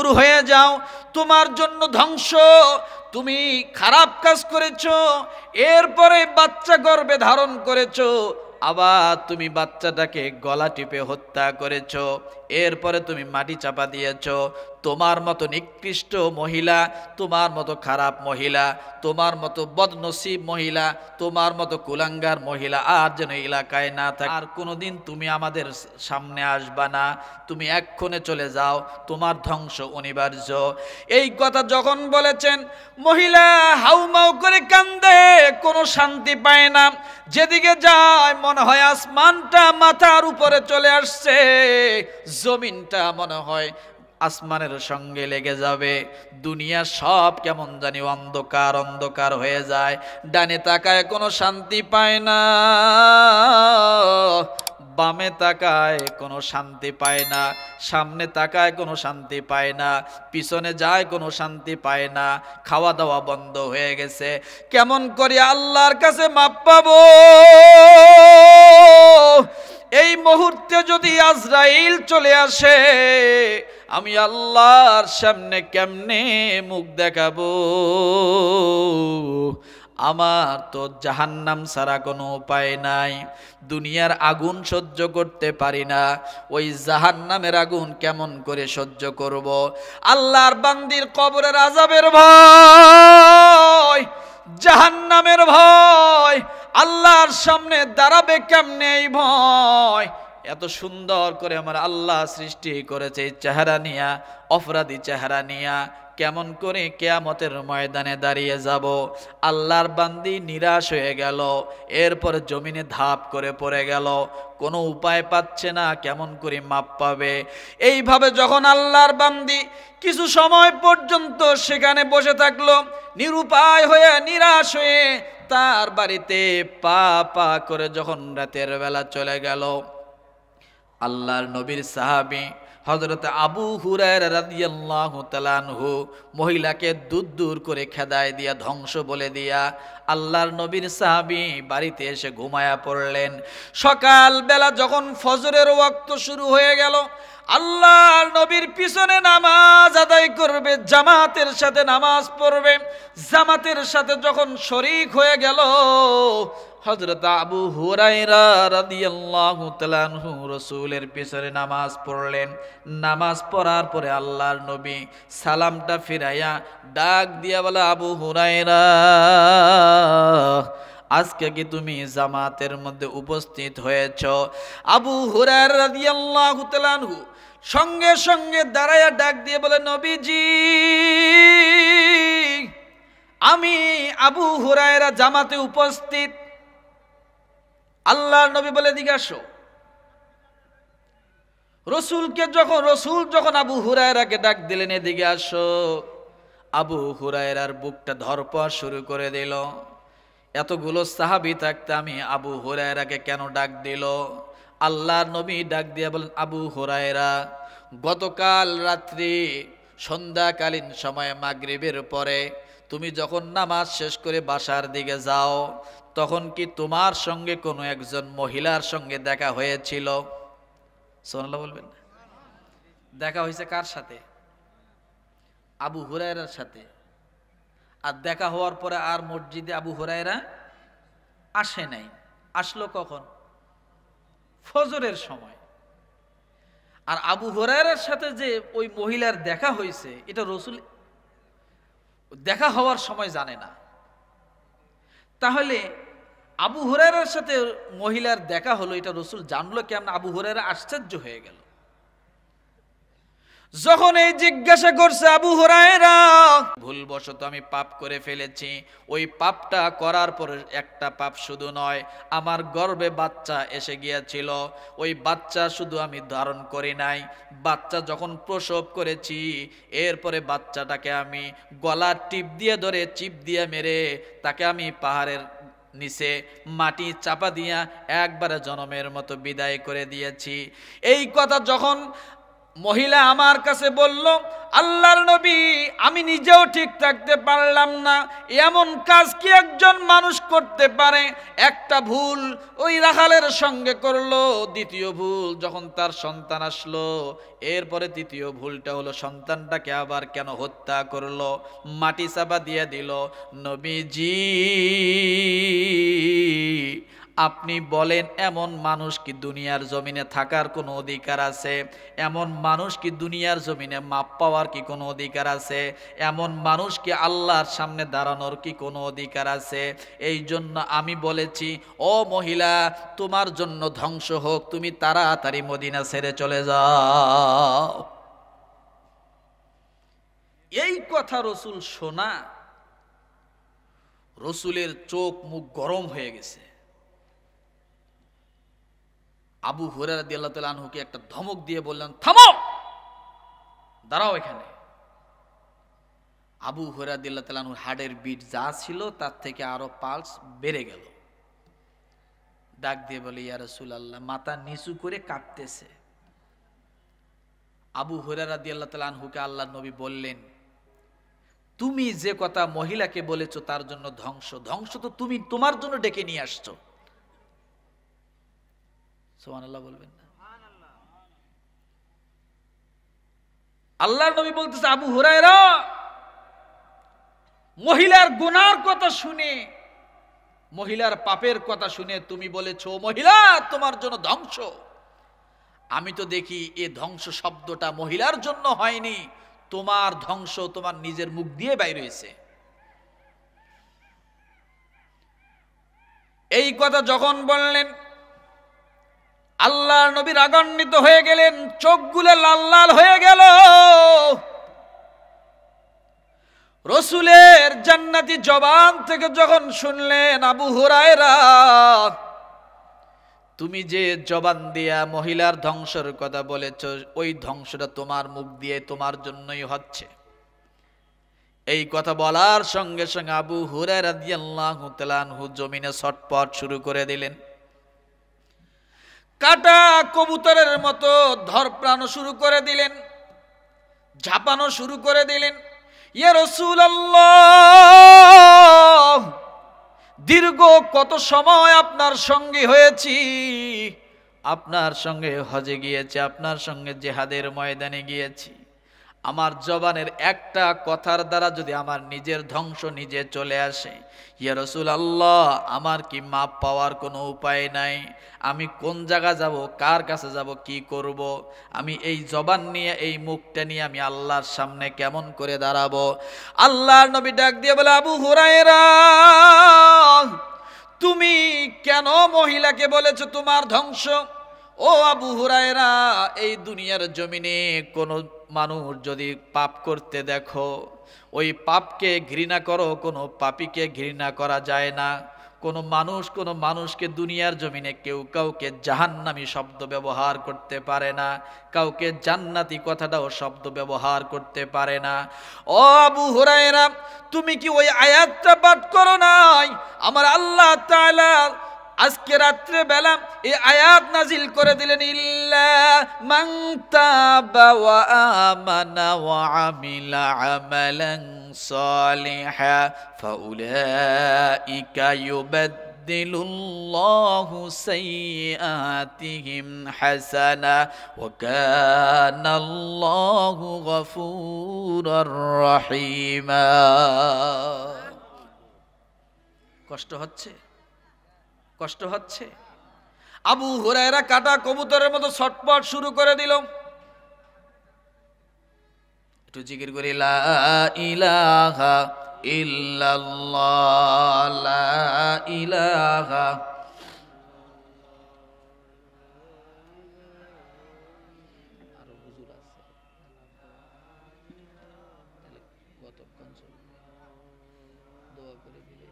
দূর হয়ে যাও, তোমার জন্য ধ্বংস, তুমি খারাপ কাজ করেছো, এরপরে বাচ্চা গর্ভে ধারণ করেছো, আবার তুমি বাচ্চাটাকে গলা টিপে হত্যা করেছো, এরপরে তুমি মাটি চাপা দিয়েছো। তোমার মতো নিকৃষ্ট মহিলা, তোমার মতো খারাপ মহিলা, তোমার মতো বদনসিব মহিলা, তোমার মতো কুলাঙ্গার মহিলা আর যেন এলাকায় না থাকে। আর কোনোদিন তুমি আমাদের সামনে আসবা না, তুমি এক্ষণে চলে যাও, তোমার ধ্বংস অনিবার্য। এই কথা যখন বলেছেন, মহিলা হাউমাউ করে কান্দে, কোনো শান্তি পায় না। যেদিকে যায় মনে হয় আসমানটা মাথার উপরে চলে আসছে, জমিনটা মনে হয় আসমানের সঙ্গে লেগে যাবে, দুনিয়া সব কেমন জানি অন্ধকার অন্ধকার হয়ে যায়। ডানে তাকায় কোনো শান্তি পায় না, বামে তাকায় কোনো শান্তি পায় না, সামনে তাকায় কোনো শান্তি পায় না, পিছনে যায় কোনো শান্তি পায় না। খাওয়া দাওয়া বন্ধ হয়ে গেছে। কেমন করে আল্লাহর কাছে মাপ পাবো? এই মুহূর্তে যদি আজরাইল চলে আসে, আমি আল্লাহর সামনে কেমনে মুখ দেখাবো? আমার তো জাহান্নাম ছাড়া কোনো উপায় নাই। দুনিয়ার আগুন সহ্য করতে পারি না, ওই জাহান্নামের আগুন কেমন করে সহ্য করব? আল্লাহর বান্দির কবরের আযাবের ভয়, জাহান্নামের ভয়, আল্লাহর সামনে দাঁড়াবে কেমনে এই ভয়। এত সুন্দর করে আমার আল্লাহ সৃষ্টি করেছে এই চেহারা নিয়া, অপরাধী চেহারা নিয়া, কেমন করে কিয়ামতের ময়দানে দাঁড়িয়ে যাব? আল্লাহর বান্দি নিরাশ হয়ে গেল, এরপর জমিনে ধাপ করে পড়ে গেল, কোনো উপায় পাচ্ছে না, কেমন করে মাপ পাবে? এইভাবে যখন আল্লাহর বান্দি কিছু সময় পর্যন্ত সেখানে বসে থাকলো, নিরুপায় হয়ে নিরাশ হয়ে তার বাড়িতে পা পা করে যখন রাতের বেলা চলে গেল, আল্লাহর নবীর সাহাবী হযরত আবু হুরায়রা রাদিয়াল্লাহু তাআলা আনহু মহিলাকে দূর করে খেদায় দিয়া, ধ্বংস বলে দিয়া আল্লাহর নবীর সাহাবী বাড়িতে এসে ঘুমায়া পড়লেন। সকাল বেলা যখন ফজরের ওয়াক্ত শুরু হয়ে গেল, আল্লাহর নবীর পিছনে নামাজ আদায় করবে, জামাতের সাথে নামাজ পড়বে। জামাতের সাথে যখন শরীক হয়ে গেল, হযরত আবু হুরায়রা রাদিয়াল্লাহু তাআলা আনহু রাসূলের পিছনে নামাজ পড়লেন। নামাজ পড়ার পরে আল্লাহর নবী সালামটা ফিরাইয়া ডাক দিয়া বলে, আবু হুরায়রা, আজকে কি তুমি জামাতের মধ্যে উপস্থিত হয়েছ? আবু হুরায়রা রাদিয়াল্লাহু তাআলা আনহু সঙ্গে সঙ্গে দাঁড়ায়া ডাক দিয়ে বলে, নবীজি, আমি আবু হুরায়রা জামাতে উপস্থিত। আল্লাহর নবী বলে, দিকে আসো। রসুল যখন আবু হুরায়রাকে ডাক দিলেন, এদিকে আসো, আবু হুরায়রার বুকটা ধড়ফড় শুরু করে দিল। এতগুলো সাহাবী থাকতে আমি আবু হুরায়রাকে কেন ডাক দিল? আল্লাহর নবী ডাক দিয়ে বলেন, আবু হুরায়রা, গতকাল রাত্রি সন্ধ্যাকালীন সময়ে মাগরিবের পরে তুমি যখন নামাজ শেষ করে বাসার দিকে যাও, তখন কি তোমার সঙ্গে কোনো একজন মহিলার সঙ্গে দেখা হয়েছিল? সুবহানাল্লাহ বলবেন। দেখা হয়েছে কার সাথে? আবু হুরায়রার সাথে। আর দেখা হওয়ার পরে আর মসজিদে আবু হুরায়রা আসে নাই। আসলো কখন? ফজরের সময়। আর আবু হুরায়রার সাথে যে ওই মহিলার দেখা হয়েছে, এটা রাসূল দেখা হওয়ার সময় জানে না। তাহলে আবু হুরায়রার সাথে মহিলার দেখা হলো, এটা রাসূল জানলো কেমন? আবু হুরায়রা আশ্চর্য হয়ে গেল। যখন এই জিজ্ঞাসা করছে, আবু হুরায়রা, ভুলবশত আমি পাপ করে ফেলেছি, ওই পাপটা করার পরে একটা পাপ শুধু নয়, আমার গর্ভে বাচ্চা এসে গিয়েছিল, ওই বাচ্চা শুধু আমি ধারণ করি নাই, বাচ্চা যখন প্রসব করেছি, এরপরে বাচ্চাটাকে আমি গলার টিপ দিয়ে ধরে, চিপ দিয়ে মেরে তাকে আমি পাহাড়ের নিচে মাটি চাপা দিয়া একবারে জনমের মতো বিদায় করে দিয়েছি। এই কথা যখন মহিলা আমার কাছে বলল, আল্লাহর নবী, আমি নিজেও ঠিক থাকতে পারলাম না, এমন কাজ কি একজন মানুষ করতে পারে? একটা ভুল ওই রাখালের সঙ্গে করলো, দ্বিতীয় ভুল যখন তার সন্তান আসলো, এরপরে তৃতীয় ভুলটা হলো সন্তানটাকে আবার কেন হত্যা করলো, মাটি চাপা দিয়ে দিল। নবীজি আপনি বলেন, এমন মানুষ কি দুনিয়ার জমিনে থাকার কোনো অধিকার আছে? এমন মানুষ কি দুনিয়ার জমিনে মাপ পাওয়ার কি কোনো অধিকার আছে? এমন মানুষ কি আল্লাহর সামনে দাঁড়ানোর কি কোনো অধিকার আছে? এই জন্য আমি বলেছি, ও মহিলা, তোমার জন্য ধ্বংস হোক, তুমি তাড়াতাড়ি মদিনা ছেড়ে চলে যাও। এই কথা রসুল শোনা, রসুলের চোখ মুখ গরম হয়ে গেছে। আবু হুরায়রা রাদিয়াল্লাহু তাআলা আনহুকে একটা ধমক দিয়ে বললেন, থামো, দাঁড়াও এখানে। আবু হুরায়রা রাদিয়াল্লাহু তাআলা আনহুর হার্টের বিট যা ছিল তার থেকে আরো পালস বেড়ে গেল। ডাক দিয়ে বলে, ইয়া রাসূলুল্লাহ, মাথা নিচু করে কাঁপতেছে। আবু হুরায়রা রাদিয়াল্লাহু তাআলা আনহুকে আল্লাহর নবী বললেন, তুমি যে কথা মহিলাকে বলেছো তার জন্য ধ্বংস, ধ্বংস তো তুমি তোমার জন্য ডেকে নিয়ে আসছো। সুবহানাল্লাহ বলবেন না? আল্লাহর নবী বলতেছে, আবু হুরায়রা, মহিলার গুনার কথা শুনে, মহিলার পাপের কথা শুনে তুমি বলেছো মহিলা তোমার জন্য ধ্বংস। আমি তো দেখি এ ধ্বংস শব্দটা মহিলার জন্য হয়নি, তোমার ধ্বংস তোমার নিজের মুখ দিয়ে বাইর হয়েছে। এই কথা যখন বললেন, আল্লাহর নবী রাগান্বিত হয়ে গেলেন, চোখগুলো লাল লাল হয়ে গেল। রসুলের জান্নাতি জবান থেকে যখন শুনলেন, আবু হুরায়রা, তুমি যে জবান দিয়া মহিলার ধ্বংসের কথা বলেছ, ওই ধ্বংসটা তোমার মুখ দিয়ে তোমার জন্যই হচ্ছে। এই কথা বলার সঙ্গে সঙ্গে আবু হুরায়রা রাদিয়াল্লাহু তাআলা আনহু জমিনে ছটপট শুরু করে দিলেন। কাটা কবুতরের মতো ধরপ্রাণ শুরু করে দিলেন, ঝাঁপানো শুরু করে দিলেন। ইয়া রাসূলুল্লাহ, দীর্ঘ কত সময় আপনার সঙ্গে হয়েছি, আপনার সঙ্গে হজে গিয়েছি, আপনার সঙ্গে জিহাদের ময়দানে গিয়েছি। আমার জবানের একটা কথার দ্বারা যদি আমার নিজের ধ্বংস নিজে চলে আসে, ইয়া রাসূলুল্লাহ, আমার কি মাপ পাওয়ার কোনো উপায় নাই? আমি কোন জায়গা যাব, কার কাছে যাব, কি করব? আমি এই জবান নিয়ে, এই মুখটা নিয়ে আমি আল্লাহর সামনে কেমন করে দাঁড়াবো? আল্লাহর নবী ডাক দিয়ে বলে, আবু হুরায়রা, তুমি কেন মহিলাকে বলেছো তোমার ধ্বংস? ও আবু হুরায়রা, এই দুনিয়ার জমিনে কোনো মানুষ যদি পাপ করতে দেখো, ওই পাপকে ঘৃণা করো, কোনো পাপীকে ঘৃণা করা যায় না। কোনো মানুষকে দুনিয়ার জমিনে কেউ কাউকে জাহান্নামী শব্দ ব্যবহার করতে পারে না, কাউকে জান্নাতি কথাটাও শব্দ ব্যবহার করতে পারে না। ও আবু হুরায়রা, তুমি কি ওই আয়াতটা পাঠ করো নাই? আমার আল্লাহ তাআলা আজকে রাত্রে বেলা এই আয়াত নাজিল করে দিলেন, ইল্লা মান তাবা ওয়া আমানা ওয়া আমিলা আমালান সালিহা ফাউলাইকা ইউবাদদিলুল্লাহু সাইয়্যাতিহিম হাসানা ওয়া কানাল্লাহু গফুরুর রহিমা। কষ্ট হচ্ছে? কষ্ট হচ্ছে? আবু হুরায়রা কাটা কবুতরের মতো ছটপট শুরু করে দিল। একটু জিকির করি, লা ইলাহা ইল্লাল্লাহ, লা ইলাহা। আরো হুজুর আছে, কতক্ষণ চলবে? দোয়া করে দিলে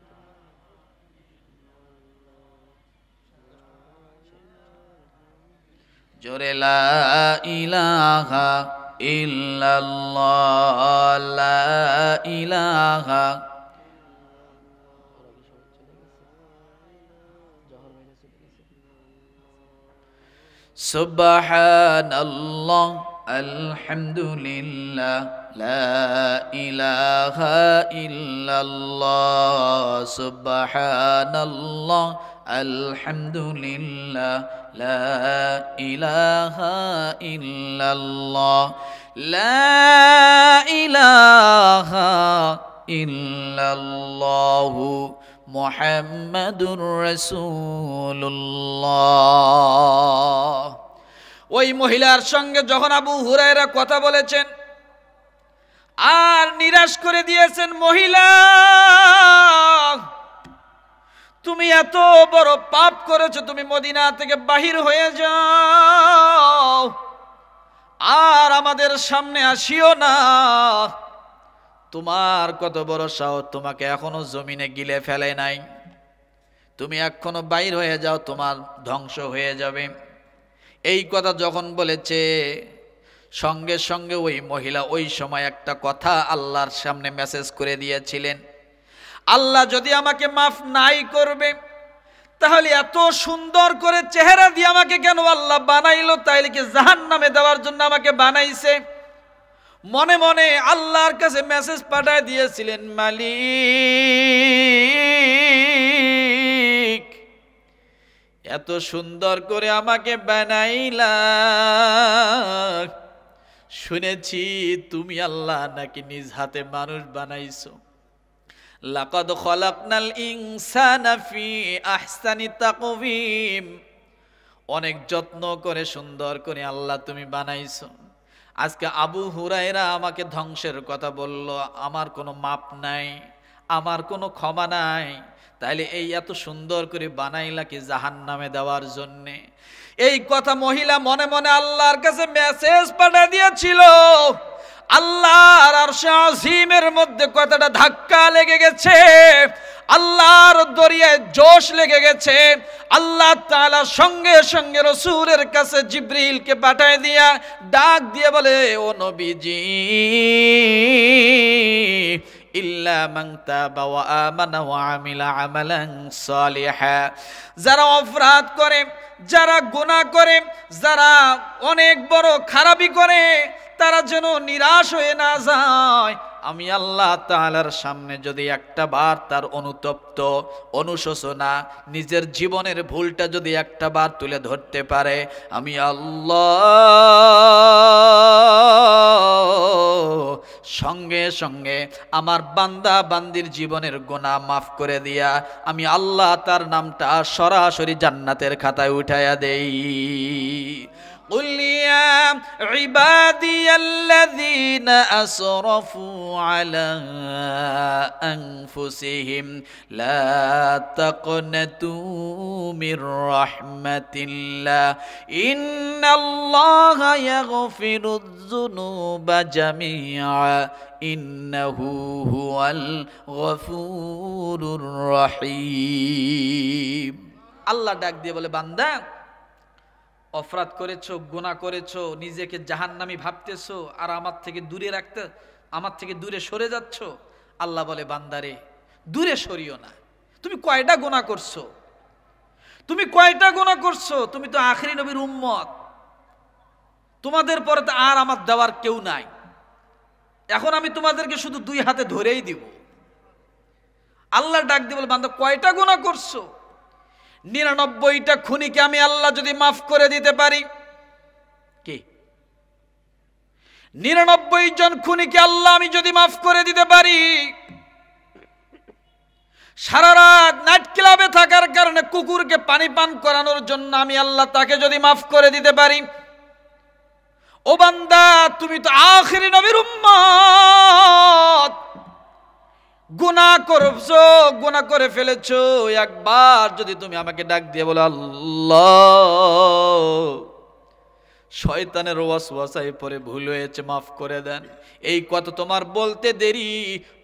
জোরে, লা ইলাহা ইল্লাল্লাহ, লা ইলাহা। সুবহানাল্লাহ আলহামদুলিল্লাহ, লা ইলাহা ইল্লাল্লাহ, সুবহানাল্লাহ, আলহামদুলিল্লাহ, লা ইলাহা ইল্লাল্লাহ, লা ইলাহা ইল্লাল্লাহু মুহাম্মাদুর রাসূলুল্লাহ। ওই মহিলার সঙ্গে যখন আবু হুরায়রা কথা বলেছেন আর নিরাশ করে দিয়েছেন, মহিলা তুমি এত বড় পাপ করেছো, তুমি মদিনা থেকে বাহির হয়ে যাও, আর আমাদের সামনে আসিও না। তোমার কত বড় সাহস, তোমাকে এখনো জমিনে গিলে ফেলে নাই, তুমি এখনো বাইর হয়ে যাও, তোমার ধ্বংস হয়ে যাবে। এই কথা যখন বলেছে, সঙ্গে সঙ্গে ওই মহিলা ওই সময় একটা কথা আল্লাহর সামনে মেসেজ করে দিয়েছিলেন, আল্লাহ যদি আমাকে মাফ নাই করবে, তাহলে এত সুন্দর করে চেহারা দিয়ে আমাকে কেন আল্লাহ বানাইলো? তাইলে কি জাহান্নামে দেওয়ার জন্য আমাকে বানাইছে? মনে মনে আল্লাহর কাছে মেসেজ পাঠায় দিয়েছিলেন, মালিক এত সুন্দর করে আমাকে বানাইলা, শুনেছি তুমি আল্লাহ নাকি নিজ হাতে মানুষ বানাইছো। লাকাদ খলাকনাল ইনসানা ফি আহসানি তাকওয়িম, অনেক যত্ন করে সুন্দর করে আল্লাহ তুমি বানাইছো। আজকে আবু হুরায়রা আমাকে ধ্বংসের কথা বলল, আমার কোনো মাপ নাই, আমার কোনো ক্ষমা নাই, তাইলে এই এত সুন্দর করে বানাইলা কি জাহান্নামে দেওয়ার জন্যে? এই কথা মহিলা মনে মনে আল্লাহর কাছে মেসেজ পাঠিয়ে দিয়েছিল। আল্লাহর আরশে আজিমের মধ্যে কথাটা ধাক্কা লেগে গেছে, আল্লাহর দরিয়ায় জোশ লেগে গেছে। আল্লাহ তাআলা সঙ্গে সঙ্গে রাসূলের কাছে জিবরিলকে পাঠিয়ে দিয়া ডাক দিয়ে বলে, ও নবীজি, ইল্লা মান তাবা ওয়া আমানা ওয়া আমিলা আমালান সালিহা, যারা অপরাধ করে, যারা গুনাহ করে, যারা অনেক বড় খারাপি করে, তারা যেন নিরাশ হয়ে না যায়। আমি আল্লাহ তাআলার সামনে যদি একটা বার তার অনুতপ্ত, অনুশোচনা, নিজের জীবনের ভুলটা যদি একটা বার তুলে ধরতে পারে, আমি আল্লাহ সঙ্গে সঙ্গে আমার বান্দা বান্দির জীবনের গুনাহ মাফ করে দিয়া আমি আল্লাহ তার নামটা সরাসরি জান্নাতের খাতায় উঠাইয়া দেই। قل يا عبادي الذين أسرفوا على أنفسهم لا تقنطوا من رحمة الله إن الله يغفر الذنوب جميعا إنه هو الغفور الرحيم। আল্লাহ ডাক দিয়ে বলে, বান্দা অপরাধ করেছো, গুনাহ করেছো, নিজেকে জাহান্নামী ভাবতেছো, আর আমার থেকে দূরে সরে যাচ্ছ। আল্লাহ বলে, বান্দারে দূরে সরিও না। তুমি কয়টা গুনাহ করছো? তুমি কয়টা গুনাহ করছো? তুমি তো আখিরি নবীর উম্মত, তোমাদের পরে তো আর আমার দেওয়ার কেউ নাই। এখন আমি তোমাদেরকে শুধু দুই হাতে ধরেই দিব। আল্লাহ ডাক দিয়ে বলে, বান্দা কয়টা গুনাহ করছো? 99টা খুনিকে আমি আল্লাহ যদি মাফ করে দিতে পারি, কি 99 জন খুনিকে আল্লাহ আমি যদি মাফ করে দিতে পারি, সারা রাত নাইট ক্লাবে থাকার কারণে কুকুরকে পানি পান করানোর জন্য আমি আল্লাহ তাকে যদি মাফ করে দিতে পারি, ও বান্দা তুমি তো আখিরি নবীর উম্মত, গুনাহ করছো, গুনাহ করে ফেলেছো। একবার যদি তুমি আমাকে ডাক দিয়ে বলো, আল্লাহ শয়তানের ওয়াসওয়াসায় পড়ে ভুল হয়েছে, মাফ করে দেন, এই কথা তোমার বলতে দেরি,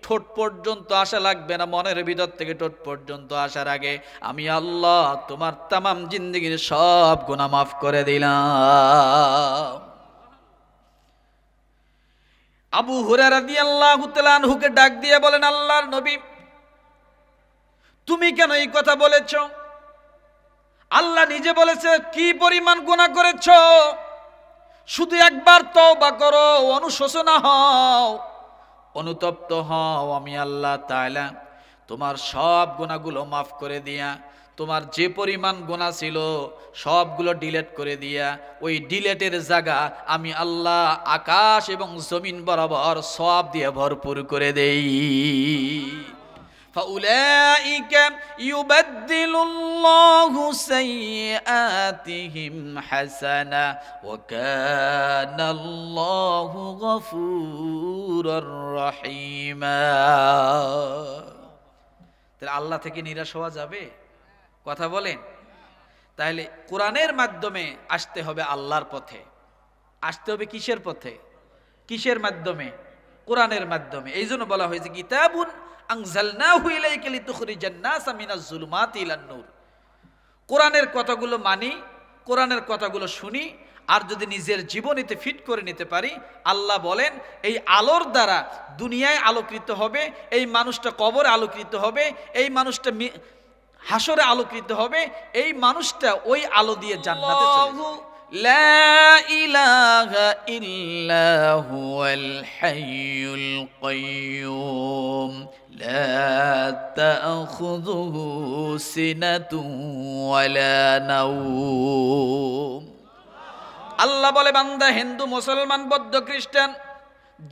ঠোঁট পর্যন্ত আসা লাগবে না, মনের ভিতর থেকে ঠোঁট পর্যন্ত আসার আগে আমি আল্লাহ তোমার তামাম জিন্দেগির সব গুনাহ মাফ করে দিলাম। আবু হুরায়রা রাদিয়াল্লাহু তাআলা আনহুকে ডাক দিয়ে বলেন, আল্লাহর নবী তুমি কেন এই কথা বলেছো? আল্লাহ নিজে বলেছে কি পরিমাণ গুনাহ করেছো। শুধু একবার তওবা করো, অনুশোচনা হও, অনুতপ্ত হও, আমি আল্লাহ তাআলা তোমার সব গুনাহগুলো মাফ করে দিয়া, তোমার যে পরিমাণ গুনাহ ছিল সবগুলো ডিলিট করে দিয়া, ওই ডিলেটের জায়গা আমি আল্লাহ আকাশ এবং জমিন বরাবর সওয়াব দিয়ে ভরপুর করে দেই। فَأُولَئِكَ يُبَدِّلُ اللَّهُ سَيِّئَاتِهِمْ حَسَنَةً وَكَانَ اللَّهُ غَفُورًا رَّحِيمًا। তাহলে আল্লাহ থেকে নিরাশ হওয়া যাবে? কথা বলেন। তাহলে কোরআনের মাধ্যমে আসতে হবে আল্লাহর পথে। আসতে হবে কিসের পথে? কিসের মাধ্যমে? কোরআনের মাধ্যমে। এই জন্য বলা হয়েছে কিতাবুন আনজালনাহু ইলাইকা লিতুখরিজান নাসা মিনাজ জুলুমাতি ইলান নূর। কোরআনের কথাগুলো মানি, কোরআনের কথাগুলো শুনি, আর যদি নিজের জীবনীতে ফিট করে নিতে পারি, আল্লাহ বলেন এই আলোর দ্বারা দুনিয়ায় আলোকিত হবে, এই মানুষটা কবরে আলোকিত হবে, এই মানুষটা হাসরে আলোকিত হবে, এই মানুষটা ওই আলো দিয়ে জান্নাতে চলে যাবে। লা ইলাহা ইল্লা হুয়াল হাইয়ুল কাইয়্যুম লা তাখুযুহু সিনাতুন ওয়ালা নাওম। আল্লাহ বলে বান্দা হিন্দু, মুসলমান, বৌদ্ধ, খ্রিস্টান,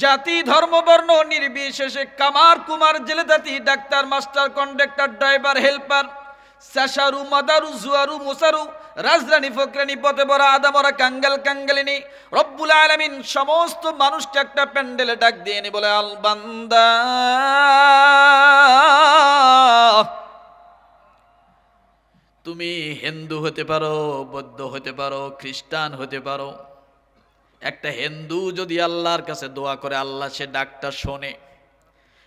জাতি, ধর্ম, বর্ণ নির্বিশেষে, কামার, কুমার, জেলেদাতি, doctor, master, conductor, driver, helper, সাশারু, মাদারু, জুয়ারু, মুসারু, রাজরানী, ফকরানী, পথে বড়া, আদামরা, কাঙ্গাল, কাঙ্গালিনী, রব্বুল আলামিন সমস্ত মানুষকে একটা প্যান্ডেলে ডাক দিয়ে নি বলে, আল বান্দা তুমি হিন্দু হতে পারো, বৌদ্ধ হতে পারো, খ্রিস্টান হতে পারো। একটা হিন্দু যদি আল্লাহর কাছে দোয়া করে, আল্লাহ সে ডাকটা শোনে।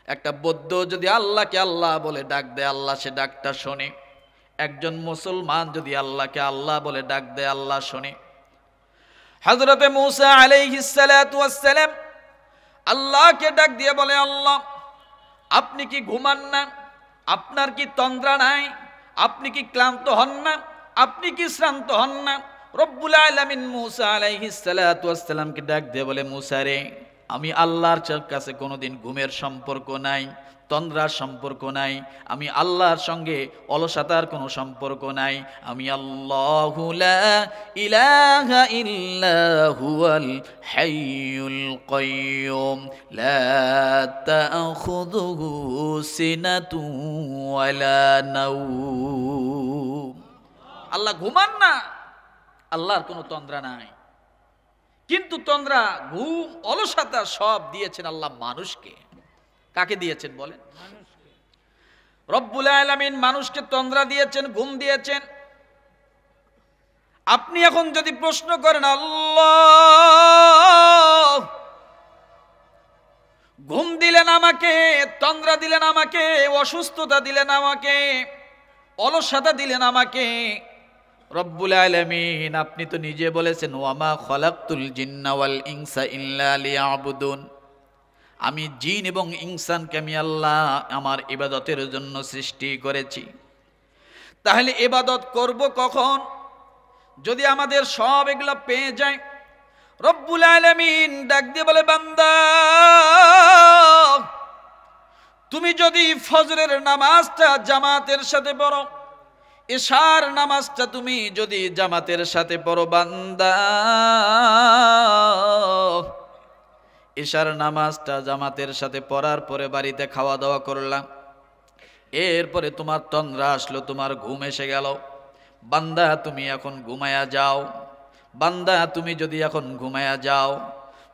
একটা বৌদ্ধ যদি আল্লাহকে আল্লাহ বলে ডাক দেয়, আল্লাহ সে ডাকটা শোনে। একজন মুসলমান যদি আল্লাহকে আল্লাহ বলে ডাক দেয়, আল্লাহ শোনে। হযরতে মূসা আলাইহিস সালাতু ওয়াস সালাম আল্লাহকে ডাক দিয়ে বলে, আল্লাহ আপনি কি ঘুমান না? আপনার কি তন্দ্রা নাই? আপনি কি ক্লান্ত হন না? আপনি কি শ্রান্ত হন না? রব্বুল আলামিন মূসা আলাইহিস সালাতু ওয়াস সালামকে ডাক দিয়ে বলে, মূসা রে, আমি আল্লাহর কাছে কোনোদিন ঘুমের সম্পর্ক নাই, তন্দ্রার সম্পর্ক নাই, আমি আল্লাহর সঙ্গে অলসতার কোনো সম্পর্ক নাই। আমি আল্লাহু লা ইলাহা ইল্লা হুয়াল হাইয়ুল কাইয়্যুম লা তাখুযুহু সিনাতুন ওয়ালা নাওম। আল্লাহ ঘুমান না, আল্লাহর কোনো তন্দ্রা নাই। কিন্তু তন্দ্রা, ঘুম, অলসতা সব দিয়েছেন আল্লাহ মানুষকে। কাকে দিয়েছেন বলেন? রব্বুল আলামিন মানুষকে তন্দ্রা দিয়েছেন, ঘুম দিয়েছেন। আপনি এখন যদি প্রশ্ন করেন, আল্লাহ ঘুম দিলেন আমাকে, তন্দ্রা দিলেন আমাকে, অসুস্থতা দিলেন আমাকে, অলসতা দিলেন আমাকে, রব্বুল আলামিন আপনি তো নিজে বলেছেন, ওয়ামা খালাকতুল জিন্না ওয়াল ইনসা ইল্লা লিয়াবুদুন, আমি জিন এবং ইনসানকে আমি আল্লাহ আমার ইবাদতের জন্য সৃষ্টি করেছি। তাহলে ইবাদত করব কখন? যদি আমাদের সব এগুলো পেয়ে যায়। রব্বুল আলামিন ডাক দিয়ে বলে, বান্দা তুমি যদি ফজরের নামাজটা জামাতের সাথে পড়ো, এশার নামাজটা তুমি যদি জামাতের সাথে পড়ো, বান্দা এশার নামাজটা জামাতের সাথে পড়ার পরে বাড়িতে খাওয়া দাওয়া করলাম, এরপরে তোমার তন্দ্রা আসলো, তোমার ঘুম এসে গেল, বান্দা তুমি এখন ঘুমায়া যাও। বান্দা তুমি যদি এখন ঘুমায়া যাও,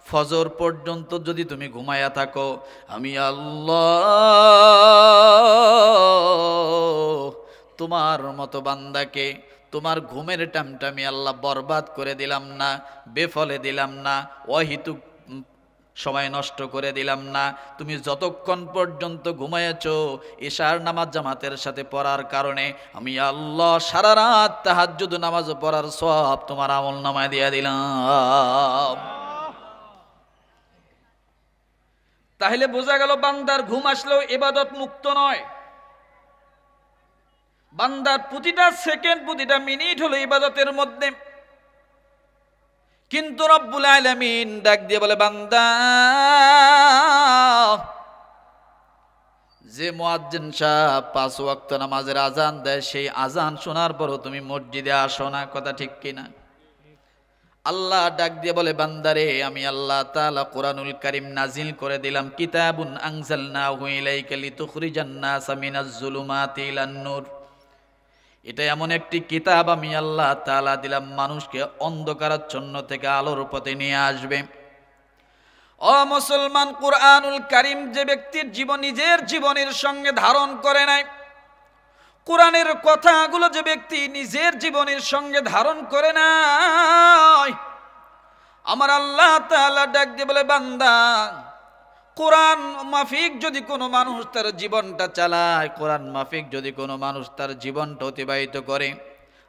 ফজর পর্যন্ত যদি তুমি ঘুমায়া থাকো, আমি আল্লাহ তোমার মতো বান্দাকে তোমার ঘুমের টাইমটা আমি আল্লাহ বরবাদ করে দিলাম না, বেফলে দিলাম না, অহেতুক সময় নষ্ট করে দিলাম না। তুমি যতক্ষণ পর্যন্ত ঘুমায়েছো, এশার নামাজ জামাতের সাথে পড়ার কারণে আমি আল্লাহ সারা রাত তাহাজ্জুদ নামাজ পড়ার সওয়াব তোমার আমলনামায় দিয়ে দিলাম। তাহলে বোঝা গেল বান্দার ঘুম আসলেও ইবাদত মুক্ত নয়। বান্দার প্রতিটা সেকেন্ড, প্রতিটা মিনিট হলো ইবাদতের মধ্যে। কিন্তু রব্বুল আলামিন ডাক দিয়ে বলে, বান্দা, যে মুয়াজ্জিন সাহেব 5 ওয়াক্ত নামাজের আজান দেয়, সেই আজান শোনার পরও তুমি মসজিদে আসো না, কথা ঠিক কিনা? আল্লাহ ডাক দিয়ে বলে, বান্দারে, আমি আল্লাহ তাআলা কোরআনুল কারীম নাজিল করে দিলাম, কিতাবুন আনজালনাহু ইলাইকা লিতুখরিজান নাসা মিনাজ জুলুমাতি ইলান নূর। এটা এমন একটি কিতাব আমি আল্লাহ তাআলা দিলাম, মানুষকে অন্ধকারাচ্ছন্ন থেকে আলোর পথে নিয়ে আসবে। ও মুসলমান, কোরআনুল কারীম যে ব্যক্তির নিজের জীবনের সঙ্গে ধারণ করে নাই, কোরআনের কথাগুলো যে ব্যক্তি নিজের জীবনের সঙ্গে ধারণ করে নাই, আমার আল্লাহ তাআলা ডাক দিয়ে বলে, বান্দা, কোরআন মাফিক যদি কোনো মানুষ তার জীবনটা চালায়, কোরআন মাফিক যদি কোনো মানুষ তার জীবনটা অতিবাহিত করে,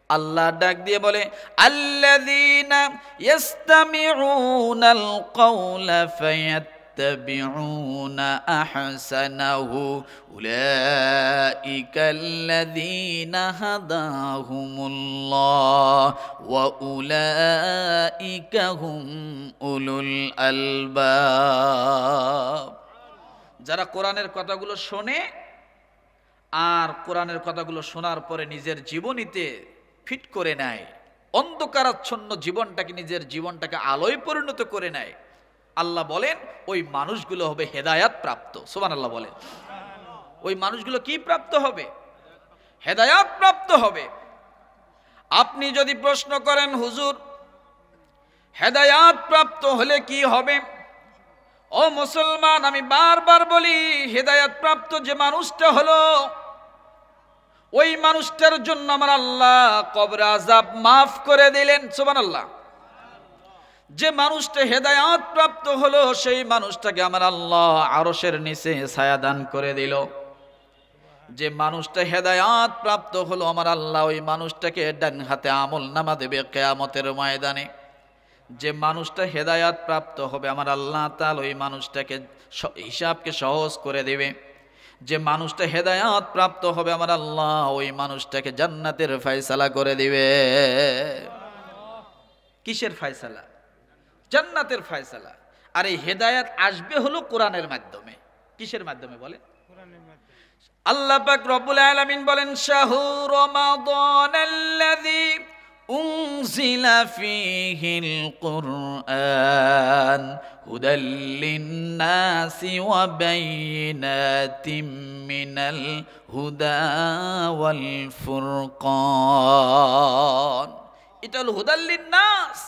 আল্লাহ ডাক দিয়ে বলে, আল্লাযীনা ইস্তামিউনাল কাওলা ফায়াত্তাবিউনা আহসানাহু উলাইকাল্লাযীনা হাদাহুমুল্লাহ ওয়া উলাইকা হুম উলুল আলবাব। যারা কোরআনের কথাগুলো শোনে আর কোরআনের কথাগুলো শোনার পরে নিজের জীবনীতে ফিট করে নেয়, অন্ধকারাচ্ছন্ন জীবনটাকে, নিজের জীবনটাকে আলোয় পরিণত করে নেয়, আল্লাহ বলেন ওই মানুষগুলো হবে হেদায়াত প্রাপ্ত। সুবহানাল্লাহ বলেন। ওই মানুষগুলো কি প্রাপ্ত হবে? হেদায়াত প্রাপ্ত হবে। আপনি যদি প্রশ্ন করেন, হুজুর, হেদায়াত প্রাপ্ত হলে কি হবে? ও মুসলমান, আমি বারবার বলি, হেদায়াত প্রাপ্ত যে মানুষটা হলো, ওই মানুষটার জন্য আমার আল্লাহ কবরে আযাব মাফ করে দিলেন। সুবহানাল্লাহ। যে মানুষটা হেদায়াত প্রাপ্ত হলো, সেই মানুষটাকে আমার আল্লাহ আরশের নিচে ছায়া দান করে দিল। যে মানুষটা হেদায়াত প্রাপ্ত হলো, আমার আল্লাহ ওই মানুষটাকে ডান হাতে আমল নামা দেবে কিয়ামতের ময়দানে। যে মানুষটা হেদায়াত প্রাপ্ত হবে, আমার আল্লাহ তাআলা ওই মানুষটাকে হিসাবকে সহজ করে দেবে। যে মানুষটা হেদায়াত প্রাপ্ত হবে, আমার আল্লাহ ওই মানুষটাকে জান্নাতের ফয়সালা করে দিবে। কিসের ফয়সালা? জান্নাতের ফয়সালা। আর এই হেদায়াত আসবে হলো কোরআনের মাধ্যমে। কিসের মাধ্যমে বলেন? আল্লাহ পাক রব্বুল আলামিন বলেন, শাহরু রমাদানাল্লাযী উনজিলা ফীহিল কুরআন হুদাল লিন-নাসি ওয়া বাইনাতিম মিনাল হুদা ওয়াল ফুরকান। এটা হলো হুদাল লিন-নাস,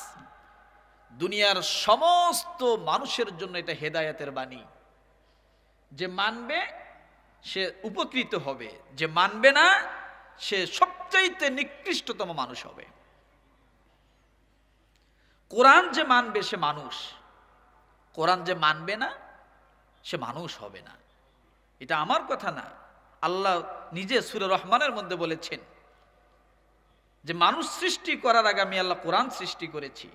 দুনিয়ার সমস্ত মানুষের জন্য এটা হেদায়েতের বাণী। যে মানবে সে উপকৃত হবে, যে মানবে না সে সবচাইতে নিকৃষ্টতম মানুষ হবে। কোরআন যে মানবে সে মানুষ, কোরআন যে মানবে না সে মানুষ হবে না। এটা আমার কথা না, আল্লাহ নিজে সূরা রহমানের মধ্যে বলেছেন যে মানুষ সৃষ্টি করার আগে আমি আল্লাহ কোরআন সৃষ্টি করেছি।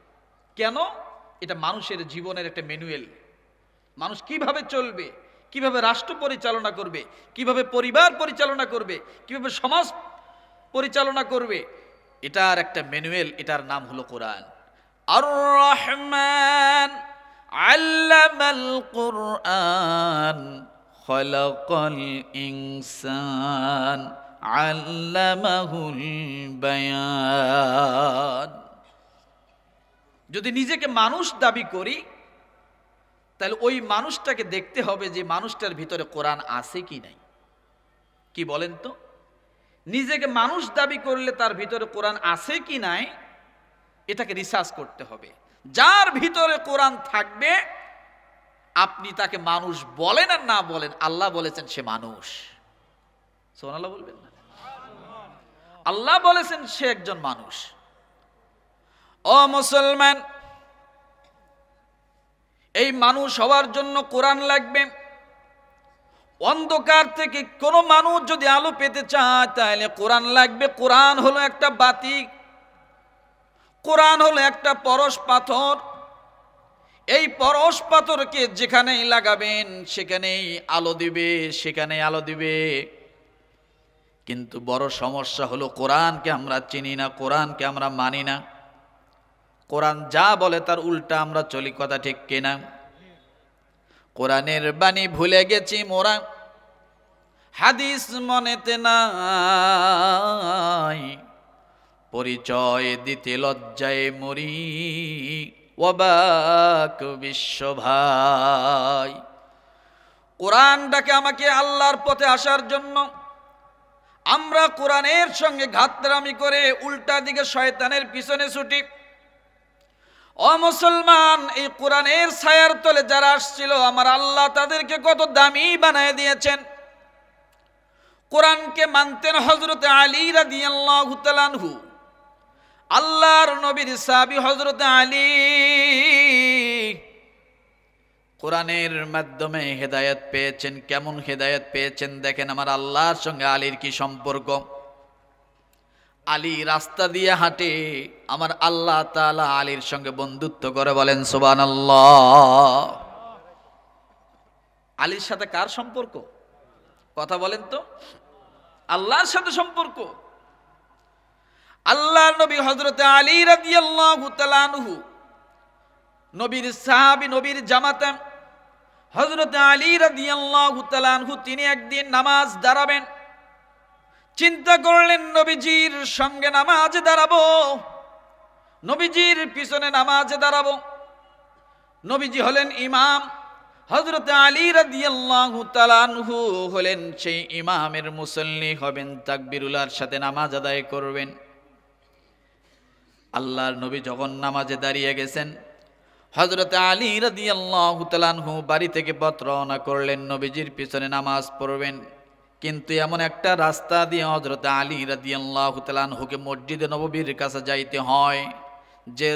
কেন? এটা মানুষের জীবনের একটা ম্যানুয়াল। মানুষ কিভাবে চলবে, কিভাবে রাষ্ট্র পরিচালনা করবে, কিভাবে পরিবার পরিচালনা করবে, কিভাবে সমাজ পরিচালনা করবে, এটার একটা ম্যানুয়াল। এটার নাম হলো কোরআন। আর রহমান আল্লামাল কুরআন খালাকাল ইনসান আল্লামাহুল বায়ান। যদি নিজেকে মানুষ দাবি করি, তাহলে ওই মানুষটাকে দেখতে হবে যে মানুষটার ভিতরে কোরআন আছে কি নাই। কি বলেন তো? নিজেকে মানুষ দাবি করলে তার ভিতরে কোরআন আছে কি নাই এটাকে রিসার্চ করতে হবে। যার ভিতরে কোরআন থাকবে, আপনি তাকে মানুষ বলেন আর না বলেন, আল্লাহ বলেছেন সে মানুষ। সুবহানাল্লাহ বলবেন না? আল্লাহ বলেছেন সে একজন মানুষ। ও মুসলমান, এই মানুষ হওয়ার জন্য কোরআন লাগবে। অন্ধকার থেকে কোনো মানুষ যদি আলো পেতে চায় তাহলে কোরআন লাগবে। কোরআন হলো একটা বাতি, কোরআন হলো একটা পরশ পাথর। এই পরশ পাথরকে যেখানেই লাগাবেন সেখানেই আলো দিবে, সেখানেই আলো দিবে। কিন্তু বড় সমস্যা হলো কোরআনকে আমরা চিনি না, কোরআনকে আমরা মানি না। কোরআন যা বলে তার উল্টা আমরা চলি, কথা ঠিক কিনা? কোরআনের বাণী ভুলে গেছি মোরা, হাদিস মনেতে নাই, পরিচয় দিতে লজ্জায় মরি, অবাক বিশ্ব ভাই। কোরআন ডাকে আমাকে আল্লাহর পথে আসার জন্য, আমরা কোরআনের সঙ্গে ঘাতরামি করে উল্টা দিকে শয়তানের পিছনে ছুটি। ও মুসলমান, এই কোরআনের ছায়ার তলে যারা আসছিল, আমার আল্লাহ তাদেরকে কত দামি বানায় দিয়েছেন। কোরআনকে মানতেন হযরত আলী রাদিয়াল্লাহু তাআলা আনহু, আল্লাহর নবীর সাহাবী হযরত আলী। কোরআনের মাধ্যমে হেদায়েত পেয়েছেন। কেমন হেদায়েত পেয়েছেন দেখেন, আমার আল্লাহর সঙ্গে আলীর কি সম্পর্ক। আলী রাস্তা দিয়ে হাঁটে, আমার আল্লাহ তাআলা আলীর সঙ্গে বন্ধুত্ব করে, বলেন সুবহানাল্লাহ। আলীর সাথে কার সম্পর্ক? কথা বলেন তো। আল্লাহর সাথে সম্পর্ক। আল্লাহর নবী হযরত আলী রাদিয়াল্লাহু তাআলা আনহু, নবীর সাহাবী, নবীর জামাতা হযরত আলী রাদিয়াল্লাহু তাআলা আনহু, তিনি একদিন নামাজ দাঁড়াবেন। চিন্তা করলেন নবীজির সঙ্গে নামাজে দাঁড়াবো, নবীজির পিছনে নামাজে দাঁড়াবো। নবীজি হলেন ইমাম, হযরত আলী রাদিয়াল্লাহু তাআলা আনহু হলেন সেই ইমামের মুসল্লি হবেন, তাকবীরুল্লাহর সাথে নামাজ আদায় করবেন। আল্লাহর নবী যখন নামাজে দাঁড়িয়ে গেছেন, হযরত আলী রাদিয়াল্লাহু তাআলা আনহু বাড়ি থেকে পথ রওনা করলেন, নবীজির পিছনে নামাজ পড়বেন। কিন্তু এমন একটা রাস্তা দিয়ে হযরত আলী রাদিয়াল্লাহু তাআলা আনহুকে মসজিদে নববীর কাছে যাইতে হয়, যে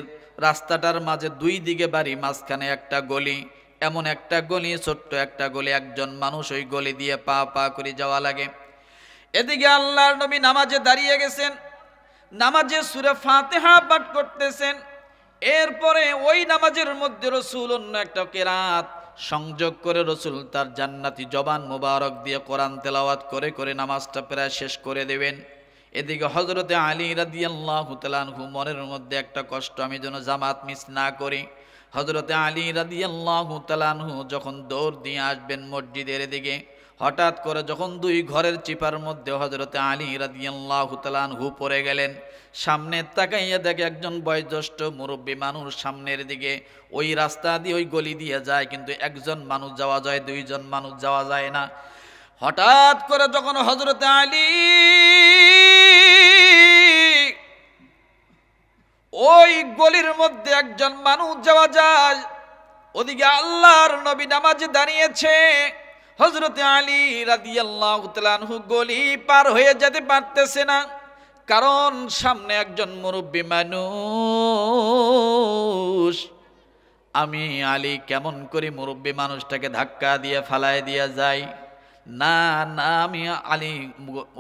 রাস্তাটার মাঝে দুই দিকে বাড়ি, মাঝখানে একটা গলি। এমন একটা গলি, ছোট্ট একটা গলি, একজন মানুষ ওই গলি দিয়ে পা পা করে যাওয়া লাগে। এদিকে আল্লাহর নবী নামাজে দাঁড়িয়ে গেছেন, নামাজে সূরা ফাতিহা পাঠ করতেছেন। এরপরে ওই নামাজের মধ্যে রাসূল অন্য একটা কিরাত সংযোগ করে রাসূল তার জান্নাতি জবান মোবারক দিয়ে কোরআন তেলাওয়াত করে করে নামাজটা প্রায় শেষ করে দেবেন। এদিকে হযরতে আলী রাদিয়াল্লাহু তাআলা আনহু মনের মধ্যে একটা কষ্ট, আমি যেন জামাত মিস না করি। হযরতে আলী রাদিয়াল্লাহু তাআলা আনহু যখন দৌড় দিয়ে আসবেন মসজিদের দিকে, হঠাৎ করে যখন দুই ঘরের চিপার মধ্যে হযরতে আলী রাদিয়াল্লাহু তাআলা আনহু পড়ে গেলেন, সামনে তাকাইয়া দেখে একজন বয়োজ্যেষ্ঠ মুরব্বী মানুষ সামনের দিকে ওই রাস্তা দিয়ে ওই গলি দিয়ে যায়, কিন্তু একজন মানুষ যাওয়া যায়, দুইজন মানুষ যাওয়া যায় না। হঠাৎ করে যখন হযরতে আলী ওই গলির মধ্যে একজন মানুষ যাওয়া যায়, ওদিকে আল্লাহর নবী নামাজে দাঁড়িয়েছে। হযরতে আলী রাদিয়াল্লাহু তাআলা আনহু গলি পার হয়ে যেতে পারতেছে না, কারণ সামনে একজন মুরব্বী মানুষ। আমি আলী কেমন করে মুরব্বী মানুষটাকে ধাক্কা দিয়ে ফালায় দিয়ে যাই? না না, আমি আলী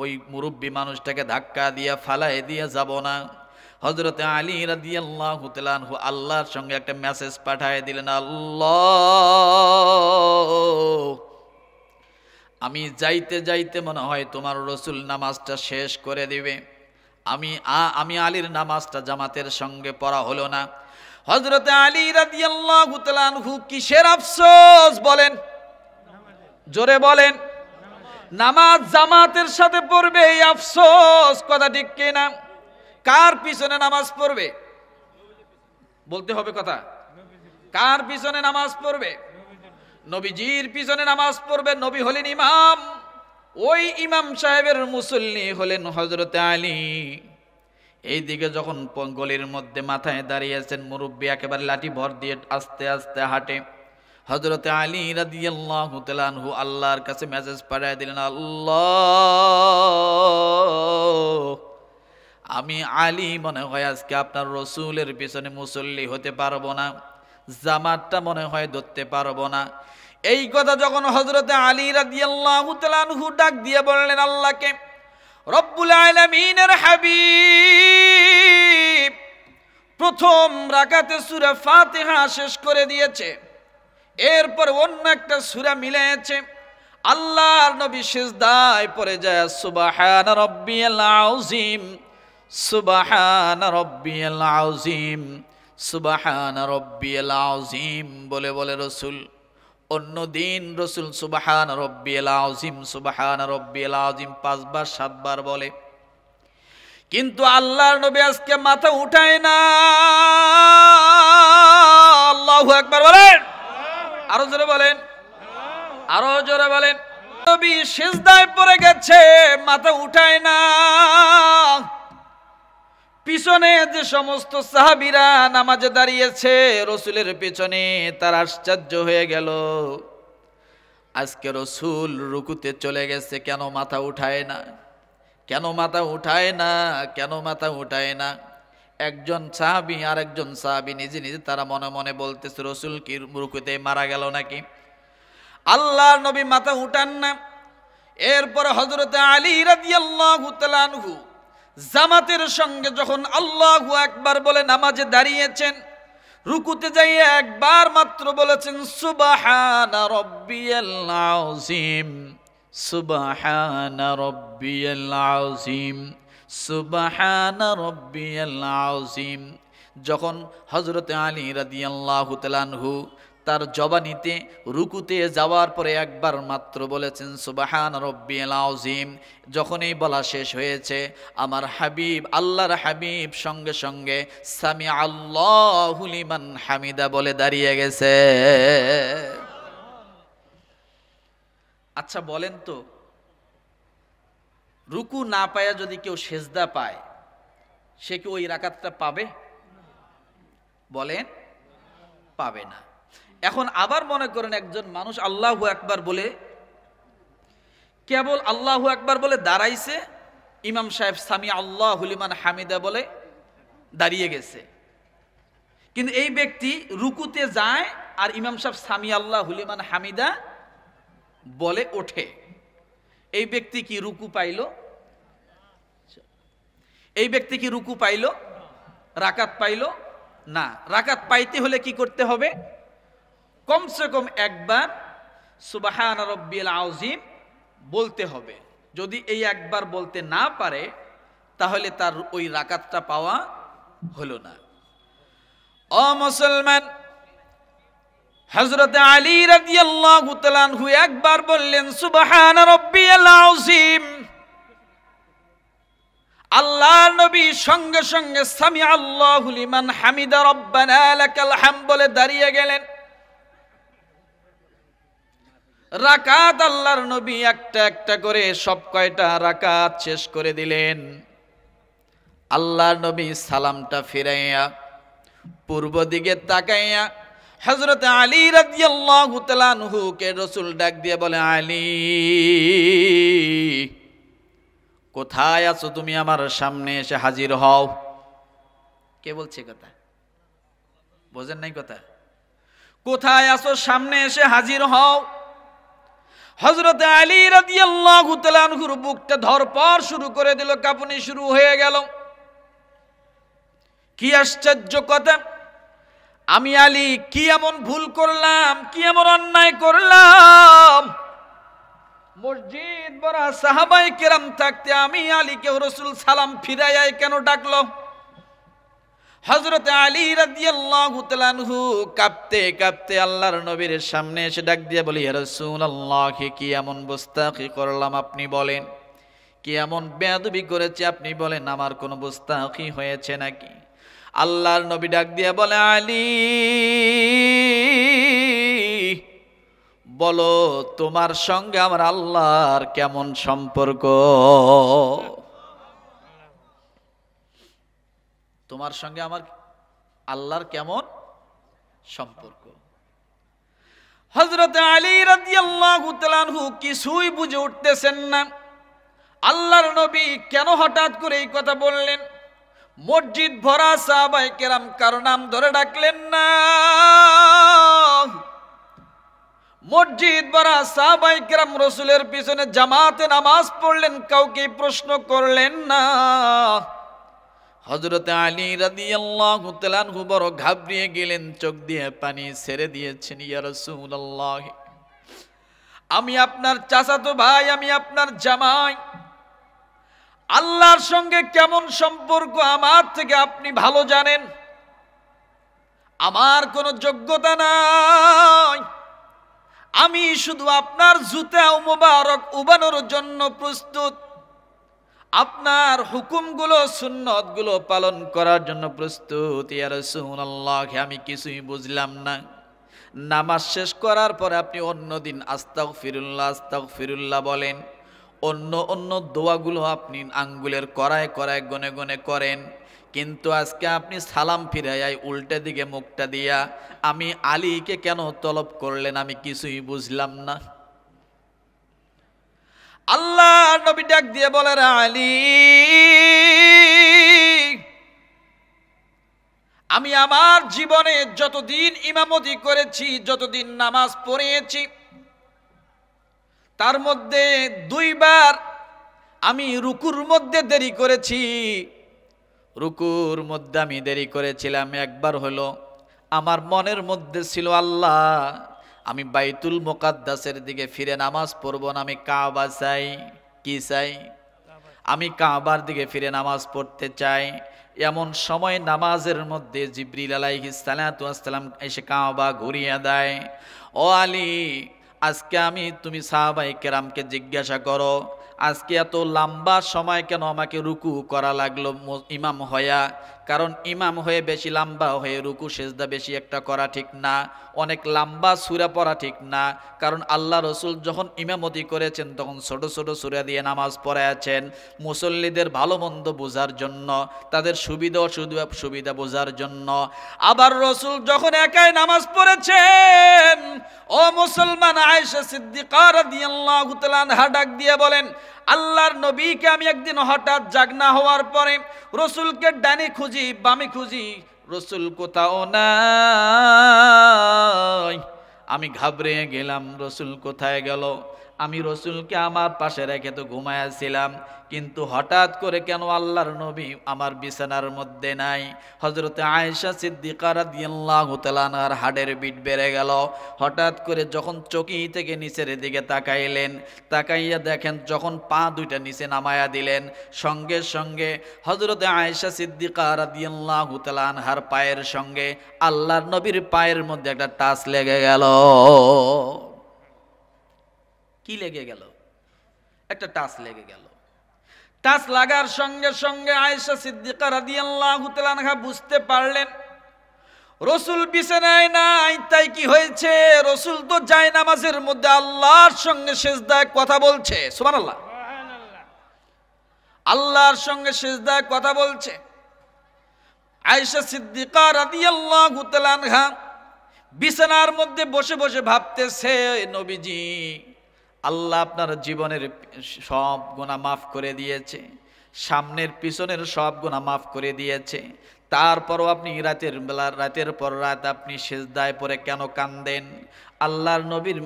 ওই মুরব্বী মানুষটাকে ধাক্কা দিয়ে ফালায় দিয়ে যাব না। হযরতে আলী রাদিয়াল্লাহু তাআলা আনহু আল্লাহর সঙ্গে একটা মেসেজ পাঠিয়ে দিলেন, আল্লাহ, আমি যাইতে যাইতে মনে হয় তোমার রাসূল নামাজটা শেষ করে দিবে, আমি আলীর নামাজটা জামাতের সঙ্গে পড়া হলো না। হযরতে আলী রাদিয়াল্লাহু তাআলা আনহু কিসের আফসোস বলেন? জোরে বলেন। নামাজ জামাতের সাথে পড়বে, এই আফসোস, কথা ঠিক কিনা? কার পিছনে নামাজ পড়বে? বলতে হবে কথা। কার পিছনে নামাজ পড়বে? নবীজির পিছনে নামাজ পড়বে। নবী হলেন ইমাম, ওই ইমাম সাহেবের মুসল্লি হলেন হযরতে আলী। এইদিকে যখন গলির মধ্যে মাথায় দাঁড়িয়েছেন মুরব্বী, একেবারে লাঠি ভর দিয়ে আস্তে আস্তে হাঁটে। হযরতে আলী রাদিয়াল্লাহু তাআলা আনহু আল্লাহর কাছে মেসেজ পাঠিয়ে দিলেন, আল্লাহ, আমি আলী মনে হয় আজকে আপনার রসুলের পিছনে মুসল্লি হতে পারবো না, জামাতটা মনে হয় ধরতে পারবো না। এই কথা যখন হযরতে আলী রাদিয়াল্লাহু তাআলা আনহু ডাক দিয়ে বললেন আল্লাহকে, রব্বুল আলামিনের হাবিব প্রথম রাকাতে সূরা ফাতিহা শেষ করে দিয়েছে, এরপর অন্য একটা সূরা মিলেছে। আল্লাহর নবী সিজদায় পড়ে যায়, সুবহান রাব্বিয়াল আযীম, সুবহান রাব্বিয়াল আযীম, সুবহান রব্বিয়াল আযীম বলে বলে রসুল। অন্য দিন রসুল সুবহান রব্বিয়াল আযীম সুবহান রব্বিয়াল আযীম 5 বার 7 বার বলে, কিন্তু আল্লাহর নবী আজকে মাথা উঠায় না। আল্লাহু আকবার বলেন, আরো জোরে বলেন, আরো জোরে বলেন। নবী সিজদায় পড়ে গেছে, মাথা উঠায় না। পিছনে যে সমস্ত সাহাবীরা নামাজে দাঁড়িয়েছে রসুলের পিছনে, তার আশ্চর্য হয়ে গেল, আজকে রসুল রুকুতে চলে গেছে, কেন মাথা উঠায় না, কেন মাথা উঠায় না, কেন মাথা উঠায় না। একজন সাহাবী আর একজন সাহাবী নিজে নিজে তারা মনে মনে বলতেছে, রসুল কি রুকুতে মারা গেল নাকি? আল্লাহর নবী মাথা উঠান না। এরপর হযরত আলী রাদিয়াল্লাহু তাআলা আনহু জামাতের সঙ্গে যখন আল্লাহু আকবার বলে নামাজে দাঁড়িয়েছেন, রুকুতে যাইয়ে একবার মাত্র বলেছেন সুবহানা রব্বিয়াল আযীম, সুবহানা রব্বিয়াল আযীম, সুবহানা রব্বিয়াল আযীম। যখন হযরত আলী রাদিয়াল্লাহু তাআলা আনহু তার জবানিতে রুকুতে যাওয়ার পরে একবার মাত্র বলেছেন সুবহান রব্বিয়াল আযীম, যখনই বলা শেষ হয়েছে আমার হাবিব আল্লাহর হাবিব সঙ্গে সঙ্গে সামি আল্লাহু লিমান হামিদা বলে দাঁড়িয়ে গেছে। আচ্ছা বলেন তো, রুকু না পায়া যদি কেউ সেজদা পায়, সে কি ওই রাকাতটা পাবে? বলেন, পাবে না। এখন আবার মনে করেন একজন মানুষ আল্লাহু আকবার বলে, কেবল আল্লাহু আকবার বলে দাঁড়াইছে, ইমাম সাহেব সামি আল্লাহু লিমান হামিদা বলে দাঁড়িয়ে গেছে, কিন্তু এই ব্যক্তি রুকুতে যায় আর ইমাম সাহেব সামি আল্লাহু লিমান হামিদা বলে ওঠে। এই ব্যক্তি কি রুকু পাইল? এই ব্যক্তি কি রুকু পাইল? রাকাত পাইল না। রাকাত পাইতে হলে কি করতে হবে? কমসে কম একবার সুবহান রব্বিয়াল আযীম বলতে হবে। যদি এই একবার বলতে না পারে তাহলে তার ওই রাকাতটা পাওয়া হলো না। ও মুসলমান, হযরত আলী রাদিয়াল্লাহু তাআলা আনহু একবার বললেন সুবহান রব্বিয়াল আযীম, আল্লাহর নবী সঙ্গে সঙ্গে সামি আল্লাহু লিমান হামিদা রব্বানা লাকাল হামদ বলে দাঁড়িয়ে গেলেন। রাকাত আল্লাহর নবী একটা একটা করে সব কয়টা রাকাত শেষ করে দিলেন। আল্লাহর নবী সালামটা ফিরাইয়া পূর্ব দিকে তাকাইয়া হযরত আলী রাদিয়াল্লাহু তাআলা আনহু কে রাসূল ডাক দিয়ে বলে, আলী কোথায় আছো তুমি? আমার সামনে এসে হাজির হও। কে বলছে কথা? বোঝেন নাই কথা? কোথায় আছো? সামনে এসে হাজির হও। হযরত আলী রাদিয়াল্লাহু তাআলা আনহুর বুকটা ধরপড় শুরু করে দিল, কাঁপুনি শুরু হয়ে গেল। কি আশ্চর্য কথা! আমি আলী কি এমন ভুল করলাম, কি এমন অন্যায় করলাম? মসজিদ ভরা সাহাবায়ে কেরাম থাকতে আমি আলীকে রাসূল সালাম ফিরাইয়া কেন ডাকলো? হযরত আলী রাদিয়াল্লাহু তাআলা আনহু কাঁপতে কাঁপতে আল্লাহর নবীর সামনে এসে ডাক দিয়ে বলি, ইয়া রাসূলুল্লাহ, কি এমন গোস্তাখি করলাম আপনি বলেন? কি এমন বেয়াদবি করেছে আপনি বলেন? আমার কোনো গোস্তাখি হয়েছে নাকি? আল্লাহর নবী ডাক দিয়ে বলে, আলী বলো তোমার সঙ্গে আমার আল্লাহর কেমন সম্পর্ক? তোমার সঙ্গে আমার আল্লাহর কেমন সম্পর্ক? হযরত আলী রাদিয়াল্লাহু তাআলা আনহু কিছুই বুঝে উঠতেছেন না, আল্লাহর নবী কেন হঠাৎ করে এই কথা বললেন। মসজিদ ভরা সাহাবায়ে কেরাম কারো নাম ধরে ডাকলেন না। মসজিদ ভরা সাহাবায়ে কেরাম রাসূলের পিছনে জামাতে নামাজ পড়লেন, কাউকে প্রশ্ন করলেন না। হযরত আলী রাদিয়াল্লাহু তাআলা আনহু বড় ঘাবড়িয়ে গেলেন, চোখ দিয়ে পানি ছেড়ে দিয়েছেন। ইয়া রাসূলুল্লাহ, আমি আপনার চাচাতো ভাই, আমি আপনার জামাই, আল্লাহর সঙ্গে কেমন সম্পর্ক আমার থেকে আপনি ভালো জানেন। আমার কোনো যোগ্যতা নাই, আমি শুধু আপনার জুতা মুবারক উবানোর জন্য প্রস্তুত, আপনার হুকুমগুলো সুন্নতগুলো পালন করার জন্য প্রস্তুত। ইয়া রাসূলুল্লাহ, আমি কিছুই বুঝলাম না। নামাজ শেষ করার পরে আপনি অন্যদিন আস্তাগফিরুল্লাহ আস্তাগফিরুল্লাহ বলেন, অন্য দোয়াগুলো আপনি আঙ্গুলের কড়ায় কড়ায় গনে গনে করেন, কিন্তু আজকে আপনি সালাম ফিরাইয়াই উল্টে দিকে মুখটা দিয়া আমি আলীকে কেন তলব করলেন আমি কিছুই বুঝলাম না। আল্লাহ নবী ডাক দিয়ে বলেন, আলী, আমি আমার জীবনে যতদিন ইমামতি করেছি, যতদিন নামাজ পড়িয়েছি, তার মধ্যে 2 বার আমি রুকুর মধ্যে দেরি করেছি। রুকুর মধ্যে আমি দেরি করেছিলাম। একবার হলো আমার মনের মধ্যে ছিল, আল্লাহ আমি বাইতুল মুকাদ্দাসের দিকে ফিরে নামাজ পড়ব না, আমি কাবা চাই। কি চাই? আমি কাবার দিকে ফিরে নামাজ পড়তে চাই। এমন সময় নামাজের মধ্যে জিবরিল আলাইহিস সালাতু ওয়াস সালাম এসে কাবা ঘুরিয়ে দেয়। ও আলী, আজকে তুমি সাহাবায়ে কেরামকে জিজ্ঞাসা করো, আজকে এত লম্বা সময় কেন আমাকে রুকু করা লাগলো ইমাম হয়া? কারণ ইমাম হয়ে বেশি লম্বা হয়ে রুকু সেজদা বেশি একটা করা ঠিক না, অনেক লম্বা সূরা পড়া ঠিক না। কারণ আল্লাহ রসুল যখন ইমামতি করেছেন তখন ছোট ছোট সূরা দিয়ে নামাজ পড়াচ্ছেন মুসল্লিদের ভালো মন্দ বোঝার জন্য, তাদের সুবিধা অসুবিধা বোঝার জন্য। আবার রসুল যখন একাই নামাজ পড়েছেন, ও মুসলমান, আয়েশা সিদ্দিকা রাদিয়াল্লাহু তাআলা আনহা ডাক দিয়ে বলেন, আল্লাহর নবীকে আমি একদিন হঠাৎ জাগনা হওয়ার পরে রসুলকে ডানে খুঁজি বামে খুঁজি, রসুল কোথাও নাই। আমি ঘাবড়ে গেলাম, রসুল কোথায় গেল? আমি রসুলকে আমার পাশে রেখে তো ঘুমায়াছিলাম, কিন্তু হঠাৎ করে কেন আল্লাহর নবী আমার বিছানার মধ্যে নাই? হযরতে আয়েশা সিদ্দিকা রাদিয়াল্লাহু তাআলা আনহার হাড়ের বিট বেড়ে গেল। হঠাৎ করে যখন চকি থেকে নিচের দিকে তাকাইলেন, তাকাইয়া দেখেন যখন পা দুইটা নিচে নামায়া দিলেন, সঙ্গে সঙ্গে হযরতে আয়েশা সিদ্দিকা রাদিয়াল্লাহু তাআলা আনহার পায়ের সঙ্গে আল্লাহর নবীর পায়ের মধ্যে একটা টাচ লেগে গেল। কি লেগে গেল? একটা টাচ লেগে গেল। টাচ লাগার সঙ্গে সঙ্গে আয়েশা সিদ্দিকা রাদিয়াল্লাহু তাআলা আনহা বুঝতে পারলেন রসুল বিছানায় নাই। তাই কি হয়েছে? রসুল তো যায় নামাজের মধ্যে আল্লাহর সঙ্গে সিজদায় কথা বলছে। সুবহানাল্লাহ, আল্লাহর সঙ্গে সিজদায় কথা বলছে। আয়েশা সিদ্দিকা রাদিয়াল্লাহু তাআলা আনহা বিছানার মধ্যে বসে বসে ভাবতেছে, নবীজি, আল্লাহ আপনার জীবনের সব গুনাহ মাফ করে দিয়েছে, সামনের পিছনের সব গুনাহ মাফ করে দিয়েছে, তারপরও আপনি রাতের পর রাত আপনি সিজদায় পড়ে কেন কান্দেন? আল্লাহর নবীর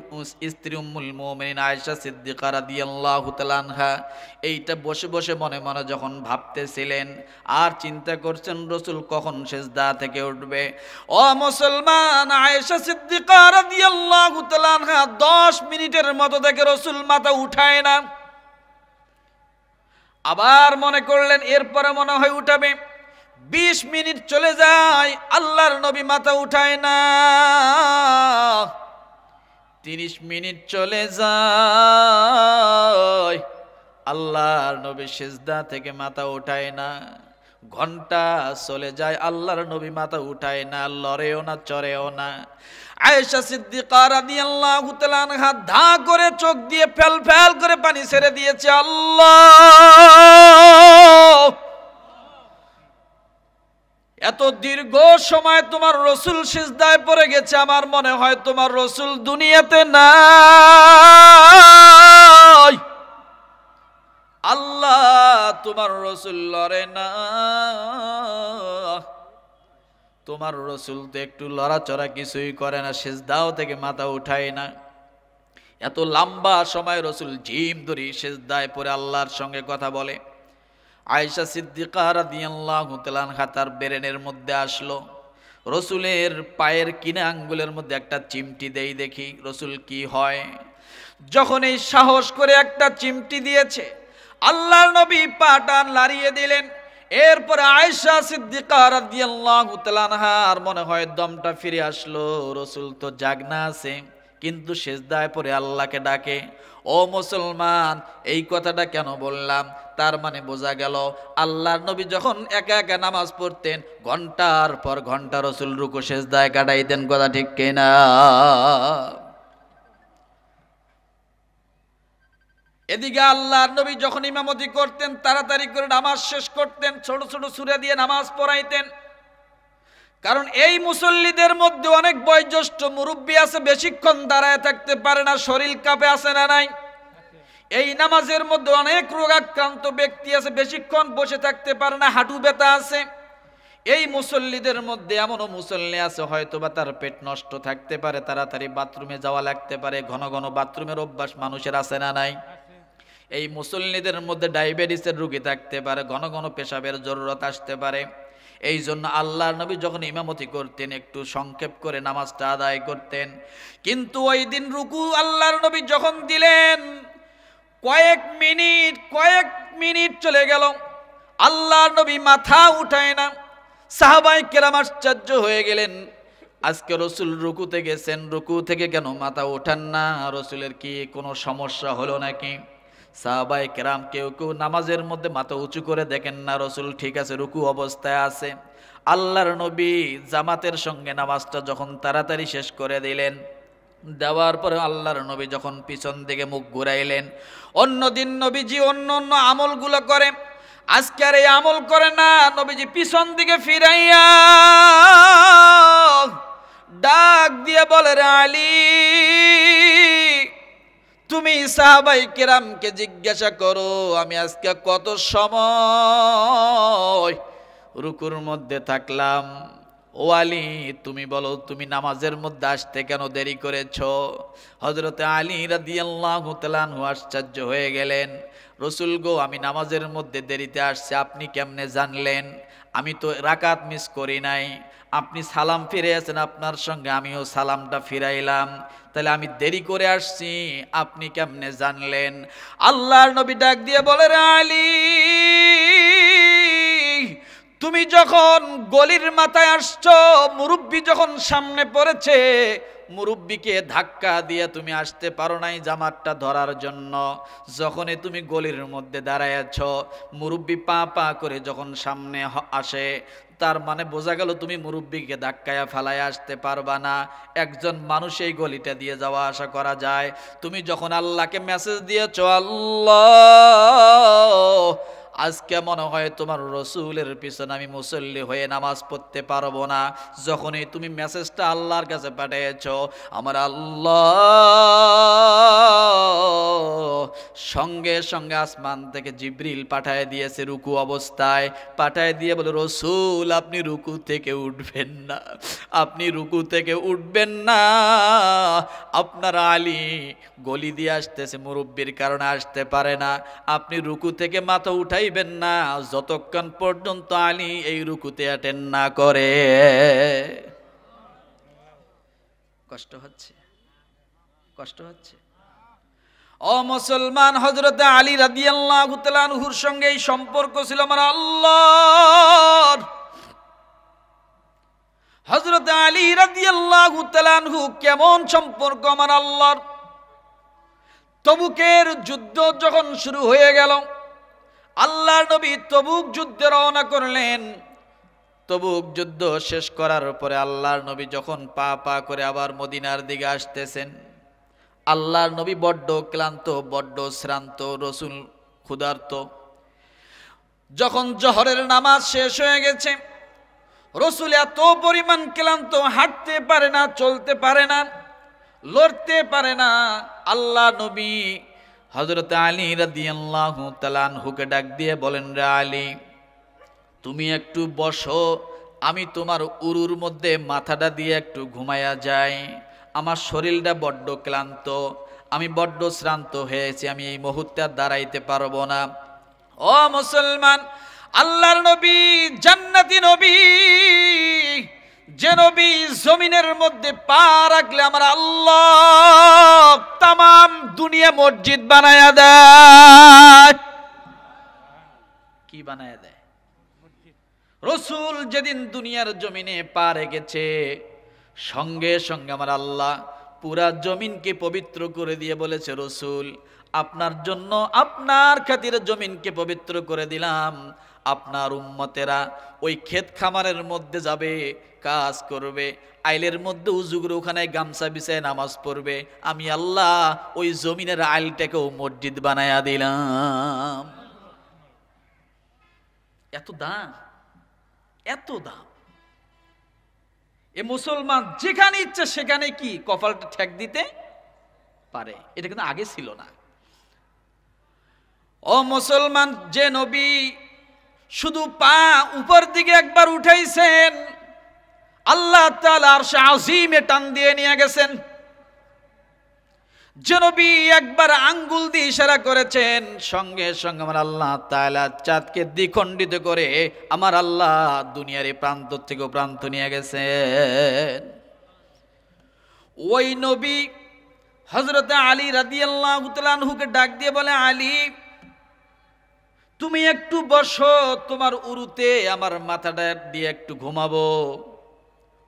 স্ত্রী উম্মুল মুমিনিন আয়েশা সিদ্দিকা রাদিয়াল্লাহু তাআলা আনহা এইটা বসে বসে মনে মনে যখন ভাবতেছিলেন আর চিন্তা করছেন রসুল কখন সিজদা থেকে উঠবে। ও মুসলমান, আয়েশা সিদ্দিকা রাদিয়াল্লাহু তাআলা আনহা 10 মিনিটের মতো থেকে রসুল মাথা উঠায় না। আবার মনে করলেন এরপরে মনে হয় উঠাবে। 20 মিনিট চলে যায়, আল্লাহর নবী মাথা উঠায় না। 30 মিনিট চলে যায়, আল্লাহর নবী সিজদা থেকে মাথা উঠায় না। ঘন্টা চলে যায়, আল্লাহর নবী মাথা উঠায় না, লড়েও না চড়েও না। আয়েশা সিদ্দিকা রাদিয়াল্লাহু তাআলা আনহা ধা করে চোখ দিয়ে ফেল ফেল করে পানি ছেড়ে দিয়েছে। আল্লাহ, এত দীর্ঘ সময় তোমার রসুল সিজদায় পড়ে গেছে, আমার মনে হয় তোমার রসুল দুনিয়াতে নাই। আল্লাহ, তোমার রসুল লড়ে না, তোমার রসুল তো একটু লড়াচড়া কিছুই করে না, সিজদাও থেকে মাথা উঠায় না। এত লম্বা সময় রসুল জিম ধরি সিজদায় পড়ে আল্লাহর সঙ্গে কথা বলে। আয়েশা সিদ্দিকা রাদিয়াল্লাহু তাআলা আনহা তার ব্রেনের মধ্যে আসলো, রসুলের পায়ের কিনা আঙ্গুলের মধ্যে একটা চিমটি দেই দেখি রসুল কি হয়। যখন এই সাহস করে একটা চিমটি দিয়েছে, আল্লাহর নবী পাটা নাড়িয়ে দিলেন। এরপরে আয়েশা সিদ্দিকা রাদিয়াল্লাহু তাআলা আনহার মনে হয় দমটা ফিরে আসলো, রাসূল তো জাগনা আছে কিন্তু সিজদায় পড়ে আল্লাহকে ডাকে। ও মুসলমান, এই কথাটা কেন বললাম? তার মানে বোঝা গেল আল্লাহর নবী যখন একা একা নামাজ পড়তেন ঘন্টার পর ঘন্টা রাসূল রুকু সিজদায় কাটাইতেন। কথা ঠিক কিনা? এদিকে আল্লাহর নবী যখন ইমামতি করতেন তাড়াতাড়ি করে নামাজ শেষ করতেন, ছোট ছোট সূরা দিয়ে নামাজ পড়াইতেন। কারণ এই মুসল্লিদের মধ্যে অনেক বয়োজ্যেষ্ঠ মুরব্বী আছে, বেশিক্ষণ দাঁড়ায় থাকতে পারে না, শরীর কাঁপে, আছে না নাই? এই নামাজের মধ্যে অনেক রোগাক্রান্ত ব্যক্তি আছে, বেশিক্ষণ বসে থাকতে পারে না, হাঁটু ব্যথা আছে। এই মুসল্লিদের মধ্যে এমনও মুসল্লি আছে হয়তোবা তার পেট নষ্ট থাকতে পারে, তাড়াতাড়ি বাথরুমে যাওয়া লাগতে পারে, ঘন ঘন বাথরুমের অভ্যাস মানুষের আছে না নাই? এই মুসল্লিদের মধ্যে ডায়াবেটিসের রোগী থাকতে পারে, ঘন ঘন পেশাবের জরুরত আসতে পারে। এই জন্য আল্লাহর নবী যখন ইমামতি করতেন একটু সংক্ষেপ করে নামাজটা আদায় করতেন। কিন্তু ওই দিন রুকু আল্লাহর নবী যখন দিলেন কয়েক মিনিট চলে গেল, আল্লাহর নবী মাথা উঠায় না। সাহাবায়ে কেরাম আশ্চর্য হয়ে গেলেন, আজকে রসুল রুকুতে গেছেন, রুকু থেকে কেন মাথা ওঠান না? রসুলের কি কোনো সমস্যা হলো নাকি? সাহাবায়ে কেরাম কেউ কেউ নামাজের মধ্যে মাথা উঁচু করে দেখেন না, রসুল ঠিক আছে রুকু অবস্থায় আছে। আল্লাহর নবী জামাতের সঙ্গে নামাজটা যখন তাড়াতাড়ি শেষ করে দিলেন, দেওয়ার পরে আল্লাহর নবী যখন পিছন দিকে মুখ ঘুরাইলেন, অন্যদিন নবীজি অন্য অন্য আমলগুলো করে, আজকে আর এই আমল করে না। নবীজি পিছন দিকে ফিরাইয়া ডাক দিয়ে বলে, রে আলী, তুমি সাহাবায়ে কেরামকে জিজ্ঞাসা করো আমি আজকে কত সময় রুকুর মধ্যে থাকলাম। ও আলী, তুমি বলো তুমি নামাজের মধ্যে আসতে কেন দেরি করেছো? হযরতে আলী রাদিয়াল্লাহু তাআলা আনহু আশ্চর্য হয়ে গেলেন, রসুল গো, আমি নামাজের মধ্যে দেরিতে আসছি, আপনি কেমনে জানলেন? আমি তো রাকাত মিস করি নাই, আপনি সালাম ফিরে আছেন, আপনার সঙ্গে আমিও সালামটা ফিরাইলাম, তাহলে আমি দেরি করে আসছি, আপনি কেমনে জানলেন? আল্লাহর নবী ডাক দিয়ে বলে, রে আলী, তুমি যখন গলির মাথায় আসছো, মুরব্বী যখন সামনে পড়েছে, মুরব্বীকে ধাক্কা দিয়ে তুমি আসতে পারো নাই জামাতটা ধরার জন্য। যখনই তুমি গলির মধ্যে দাঁড়াইয়াছ, মুরব্বী পা পা করে যখন সামনে আসে, তার মানে বোঝা গেল তুমি মুরব্বীকে ধাক্কায়া ফেলায় আসতে পারবা না। একজন মানুষ এই গলিটা দিয়ে যাওয়া আসা করা যায়। তুমি যখন আল্লাহকে মেসেজ দিয়েছো, আল্লাহ আজকে মনে হয় তোমার রসুলের পিছনে আমি মুসল্লি হয়ে নামাজ পড়তে পারবো না, যখনই তুমি মেসেজটা আল্লাহর কাছে পাঠিয়েছো, আমার আল্লাহ সঙ্গে সঙ্গে আসমান থেকে জিবরিল পাঠায় দিয়েছে রুকু অবস্থায়, পাঠায় দিয়ে বলে, রসুল আপনি রুকু থেকে উঠবেন না, আপনি রুকু থেকে উঠবেন না, আপনার আলী গলি দিয়ে আসতেছে, মুরব্বির কারণে আসতে পারে না, আপনি রুকু থেকে মাথা উঠাইবেন না যতক্ষণ পর্যন্ত আলী এই রুকুতে অ্যাটেন্ড না করে। কষ্ট হচ্ছে, কষ্ট হচ্ছে। ও মুসলমান, হযরতে আলী রাদিয়াল্লাহু তাআলা আনহুর সঙ্গে এই সম্পর্ক ছিল আমার আল্লাহর। হযরতে আলী রাদিয়াল্লাহু তাআলা আনহু কেমন সম্পর্ক আমার আল্লাহর। তবুকের যুদ্ধ যখন শুরু হয়ে গেল, আল্লাহর নবী তবুক যুদ্ধে রওনা করলেন। তবুক যুদ্ধ শেষ করার পরে আল্লাহর নবী যখন পা পা করে আবার মদিনার দিকে আসতেছেন, আল্লাহর নবী বড্ড ক্লান্ত, বড্ড শ্রান্ত, রসুল ক্ষুধার্ত। যখন জোহরের নামাজ শেষ হয়ে গেছে, রসুল এত পরিমাণ ক্লান্ত, হাঁটতে পারে না, চলতে পারে না, লড়তে পারে না। আল্লাহ নবী হযরত আলী রাদিয়াল্লাহু তাআলা আনহুকে ডাক দিয়ে বলেন, রে আলী, তুমি একটু বসো, আমি তোমার উরুর মধ্যে মাথাটা দিয়ে একটু ঘুমায়া যাই, আমার শরীরটা বড্ড ক্লান্ত, আমি বড্ড শ্রান্ত হয়েছি, আমি এই মুহূর্তে আর দাঁড়াইতে পারবো না। ও মুসলমান, আল্লাহর নবী জান্নাতি নবী, যে নবী জমিনের মধ্যে পা রাখলে আমার আল্লাহ তামাম দুনিয়া মসজিদ বানায়া দেয়। কি বানায়া দেয়? রসুল যেদিন দুনিয়ার জমিনে পা রেখেছে, সঙ্গে সঙ্গে আমার আল্লাহ পুরা জমিনকে পবিত্র করে দিয়ে বলেছে, রসুল আপনার জন্য, আপনার খাতিরে জমিনকে পবিত্র করে দিলাম। আপনার উম্মতেরা ওই ক্ষেত খামারের মধ্যে যাবে, কাজ করবে, আইলের মধ্যে উজুগুর ওখানে গামছা বিছায় নামাজ পড়বে, আমি আল্লাহ ওই জমিনের আইলটাকেও মসজিদ বানায়া দিলাম। এত দাম, এত দাম। এ মুসলমান যেখানে ইচ্ছে সেখানে কি কপালটা ঠেক দিতে পারে, এটা কিন্তু আগে ছিল না। ও মুসলমান, যে নবী শুধু পা উপর দিকে একবার উঠাইছেন, আল্লাহ তাআলা আরশে আজিমে টান দিয়ে নিয়ে গেছেন। যে নবী একবার আঙ্গুল দিয়ে ইশারা করেছেন, সঙ্গে সঙ্গে আমার আল্লাহ তাআলা চাঁদকে দ্বিখণ্ডিত করে আমার আল্লাহ দুনিয়ার এই প্রান্ত থেকে প্রান্ত নিয়ে গেছেন। ওই নবী হযরতে আলী রাদিয়াল্লাহু তাআলা আনহুকে ডাক দিয়ে বলে, আলী তুমি একটু বসো, তোমার উরুতে আমার মাথাটা দিয়ে একটু ঘুমাবো।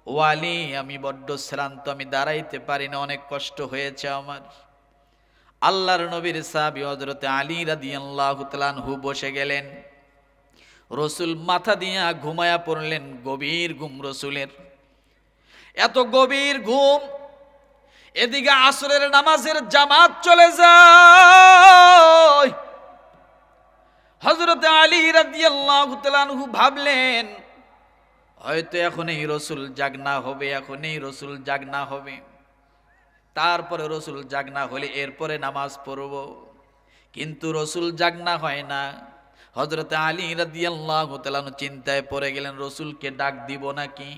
ও আলী, আমি বড্ড শ্রান্ত, আমি দাঁড়াইতে পারি না, অনেক কষ্ট হয়েছে আমার। আল্লাহর নবীর সাহাবী হযরতে আলী রাদিয়াল্লাহু তাআলা আনহু বসে গেলেন। রসুল মাথা দিয়া ঘুমায়া পড়লেন। গভীর ঘুম রসুলের, এত গভীর ঘুম, এদিকে আসরের নামাজের জামাত চলে যায়। হযরতে আলী রাদিয়াল্লাহু তাআলা আনহু ভাবলেন, হয়তো এখন এই রসুল জাগনা হবে, এখন এই রসুল জাগনা হবে, তারপরে রসুল জাগনা হলে এরপরে নামাজ পড়ব। কিন্তু রসুল জাগনা হয় না। হযরতে আলী রাদিয়াল্লাহু তাআলা আনহু চিন্তায় পড়ে গেলেন, রসুলকে ডাক দিব নাকি।